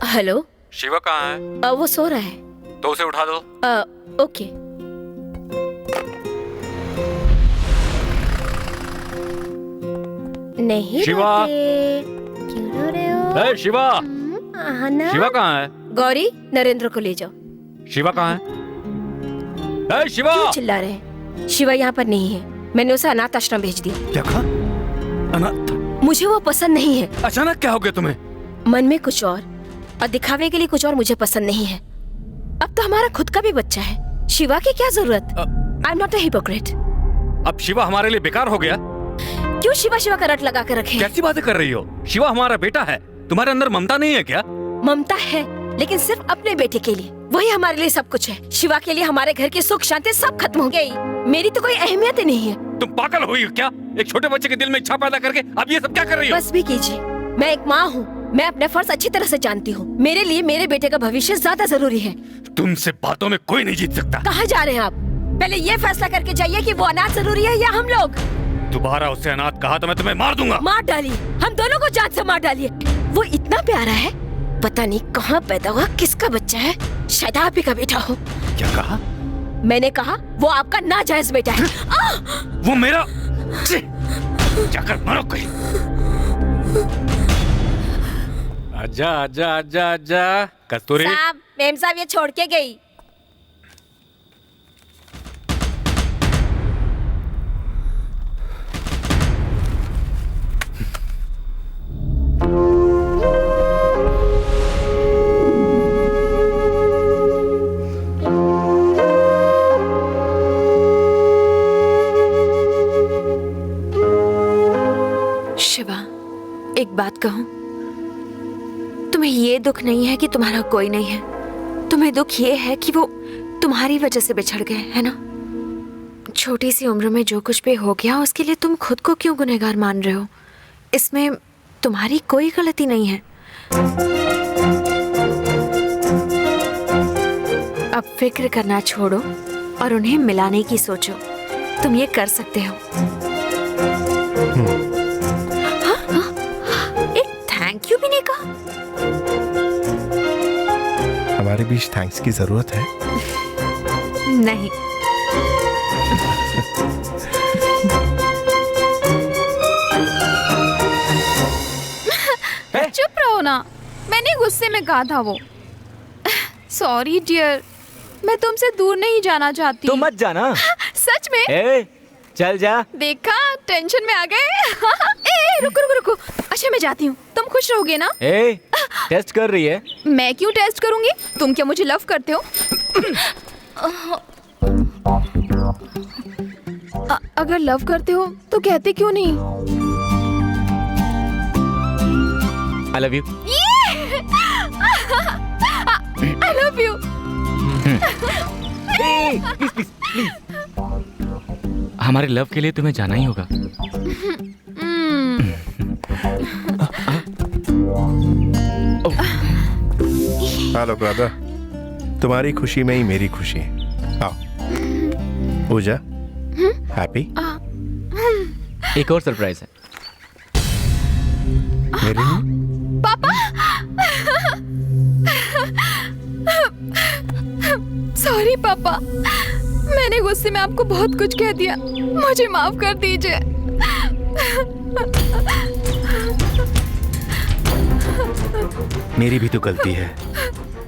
हेलो, शिवा कहाँ है? वो सो रहा है। तो उसे उठा दो। ओके। नहीं शिवा, क्यों रो रहे हो? शिवा, ना? शिवा कहाँ है? गौरी, नरेंद्र को ले जाओ। शिवा कहाँ है? शिवा! क्यों चिल्ला रहे हैं? शिवा यहाँ पर नहीं है, मैंने उसे अनाथ आश्रम भेज दिया। क्या कहा? अनाथ? मुझे वो पसंद नहीं है। अचानक क्या हो गया तुम्हें? मन में कुछ और दिखावे के लिए कुछ और मुझे पसंद नहीं है। अब तो हमारा खुद का भी बच्चा है, शिवा की क्या जरूरत? I am not a hypocrite. अब शिवा हमारे लिए बेकार हो गया? क्यों शिवा शिवा का रट लगा कर रखे? कैसी बातें कर रही हो? शिवा हमारा बेटा है, तुम्हारे अंदर ममता नहीं है क्या? ममता है, लेकिन सिर्फ अपने बेटे के लिए। वही हमारे लिए सब कुछ है। शिवा के लिए हमारे घर की सुख शांति सब खत्म हो गई। मेरी तो कोई अहमियत ही नहीं है। तुम पागल हुई हो क्या? एक छोटे बच्चे के दिल में इच्छा पैदा करके अब ये सब क्या कर रही हो? बस भी कीजिए, मैं एक माँ हूँ, मैं अपने फर्ज अच्छी तरह से जानती हूँ। मेरे लिए मेरे बेटे का भविष्य ज्यादा जरूरी है। तुमसे बातों में कोई नहीं जीत सकता। कहाँ जा रहे हैं आप? पहले ये फैसला करके जाइए कि वो अनाथ जरूरी है या हम लोग। दोबारा उसे अनाथ कहा तो मैं तुम्हें मार दूंगा। मार डालिए, हम दोनों को जान से मार डालिए। वो इतना प्यारा है, पता नहीं कहाँ पैदा हुआ, किसका बच्चा है, शायद आप ही का बेटा हो। क्या कहा? मैंने कहा वो आपका नाजायज बेटा है। वो मेरा, जाकर मरो कहीं। आजा आजा आजा आजा। कस्तूरी साहब, मेम साहब ये छोड़ के गई। शिवा, एक बात कहूं, तुम्हें ये दुख नहीं है कि तुम्हारा कोई नहीं है, तुम्हें दुख ये है कि वो तुम्हारी वजह से बिछड़ गए, है ना? छोटी सी उम्र में जो कुछ भी हो गया उसके लिए तुम खुद को क्यों गुनहगार मान रहे हो? इसमें तुम्हारी कोई गलती नहीं है। अब फिक्र करना छोड़ो और उन्हें मिलाने की सोचो। तुम ये कर सकते हो। एक थैंक यू भी नहीं कहा। हमारे बीच थैंक्स की जरूरत है? नहीं। चुप रहो ना, मैंने गुस्से में कहा था वो। सॉरी डियर, मैं तुमसे दूर नहीं जाना चाहती। तो मत जाना। सच में? चल जा। देखा, टेंशन में आ गए। रुको रुको रुको। अच्छा मैं जाती हूँ, तुम खुश रहोगे ना? टेस्ट कर रही है? मैं क्यों टेस्ट करूंगी? तुम क्या मुझे लव करते हो? अगर लव करते हो तो कहते क्यों नहीं? I love you. I love you. Please हमारे लव के लिए तुम्हें जाना ही होगा। हेलो ब्रदर, तुम्हारी खुशी में ही मेरी खुशी है। आओ पूजा, हैप्पी? एक और सरप्राइज है मेरे लिए। पापा, सॉरी पापा, मैंने गुस्से में आपको बहुत कुछ कह दिया, मुझे माफ कर दीजिए। मेरी भी तो गलती है,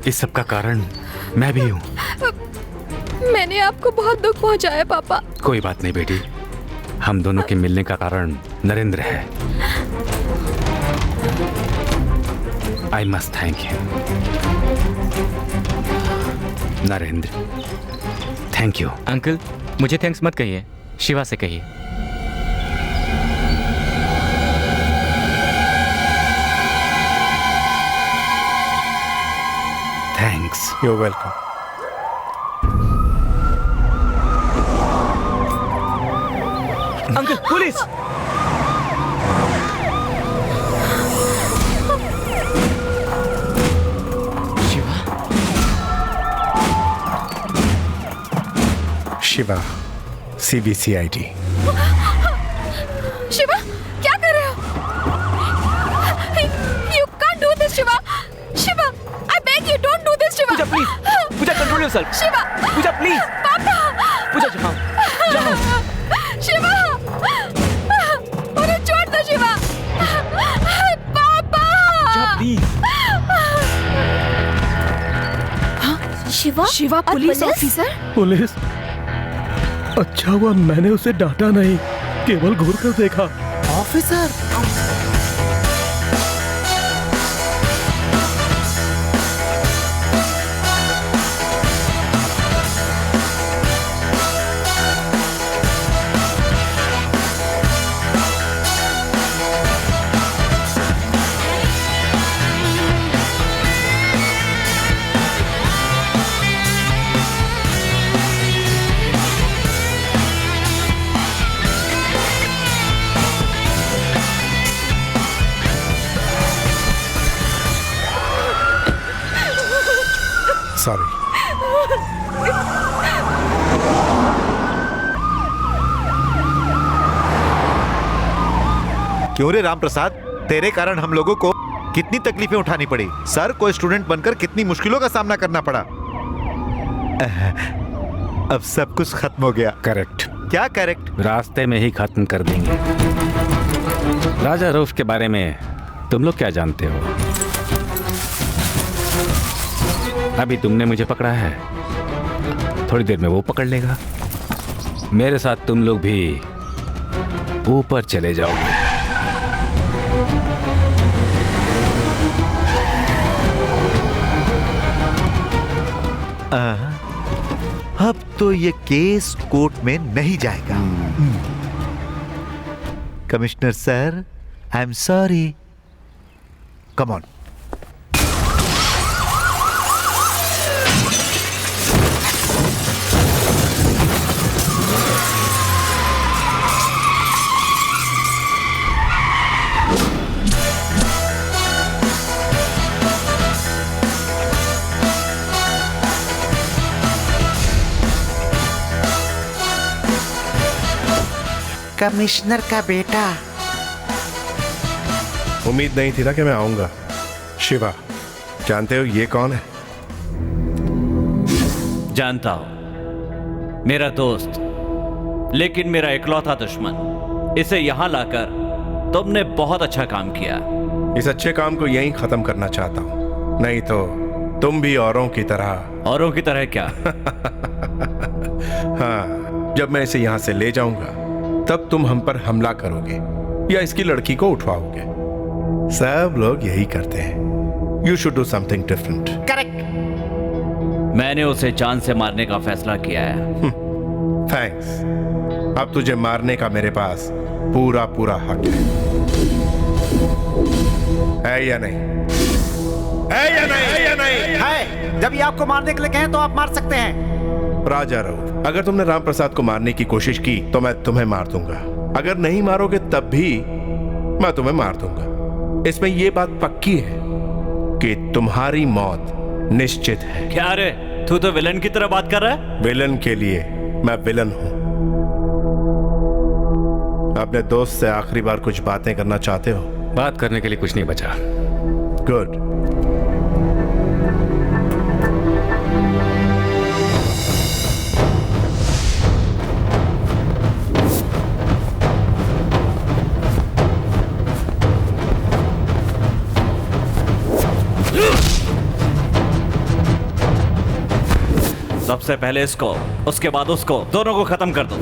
इस सब का कारण मैं भी हूँ। मैंने आपको बहुत दुख पहुंचाया पापा। कोई बात नहीं बेटी, हम दोनों के मिलने का कारण नरेंद्र है। I must thank you Narendra, thank you. Uncle, मुझे थैंक्स मत कहिए, शिवा से कहिए। Thanks. You welcome. Uncle, police! Shiva, CBCID। Shiva, क्या कर रहे हो? You can't do this, Shiva. Shiva, I beg you, don't do this, Shiva. Pooja, please. Pooja, control yourself. Shiva. Pooja, please. पापा। पूजा, जाओ। शिवा, उन्हें छोड़ दो, शिवा। पापा। Please. Shiva? Shiva police officer? Police? अच्छा हुआ मैंने उसे डांटा नहीं, केवल घूर कर देखा। Officer, sorry. क्यों रे रामप्रसाद, तेरे कारण हम लोगों को कितनी तकलीफें उठानी पड़ी। सर को स्टूडेंट बनकर कितनी मुश्किलों का सामना करना पड़ा। अब सब कुछ खत्म हो गया। करेक्ट। क्या करेक्ट? रास्ते में ही खत्म कर देंगे। राजा रऊफ के बारे में तुम लोग क्या जानते हो? अभी तुमने मुझे पकड़ा है, थोड़ी देर में वो पकड़ लेगा। मेरे साथ तुम लोग भी ऊपर चले जाओगे। अब तो ये केस कोर्ट में नहीं जाएगा। Commissioner sir, I am sorry. Come on. Commissioner का बेटा। उम्मीद नहीं थी ना कि मैं आऊंगा। शिवा, जानते हो ये कौन है? जानता हूं, मेरा दोस्त, लेकिन मेरा इकलौता दुश्मन। इसे यहां लाकर तुमने बहुत अच्छा काम किया। इस अच्छे काम को यहीं खत्म करना चाहता हूं, नहीं तो तुम भी औरों की तरह। औरों की तरह क्या? हाँ, जब मैं इसे यहां से ले जाऊंगा तब तुम हम पर हमला करोगे या इसकी लड़की को उठवाओगे। सब लोग यही करते हैं। You should do something different. Correct. मैंने उसे जान से मारने का फैसला किया है। थैंक्स। अब तुझे मारने का मेरे पास पूरा पूरा हक है या नहीं? है या नहीं? है या नहीं? है। जब ये आपको मारने के लिए कहें तो आप मार सकते हैं। राजा रऊफ, अगर तुमने रामप्रसाद को मारने की कोशिश की तो मैं तुम्हें मार दूंगा। अगर नहीं मारोगे तब भी मैं तुम्हें मार दूंगा। इसमें यह बात पक्की है कि तुम्हारी मौत निश्चित है। क्या रे, तू तो विलन की तरह बात कर रहा है? विलन के लिए मैं विलन हूं। अपने दोस्त से आखिरी बार कुछ बातें करना चाहते हो? बात करने के लिए कुछ नहीं बचा। गुड। सबसे पहले इसको, उसके बाद उसको, दोनों को खत्म कर दो।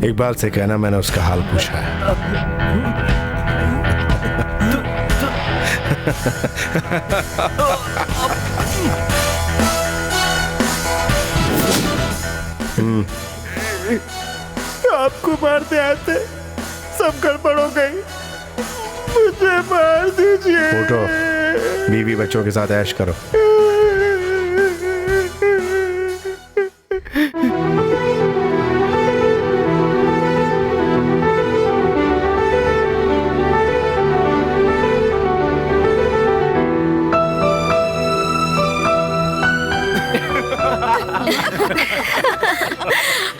इकबाल से कहना मैंने उसका हाल पूछा है। आपको मारते आते सब गड़बड़ हो गई, मुझे मार दीजिए। उठो, बीवी बच्चों के साथ ऐश करो।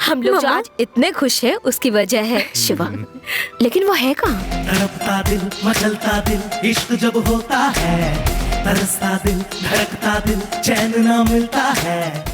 हम लोग जो आज इतने खुश हैं उसकी वजह है शिवा, लेकिन वो है कहाँ? तड़पता दिल, मचलता दिल, इश्क जब होता है, तरसता दिल, धड़कता दिल, चैन ना मिलता है।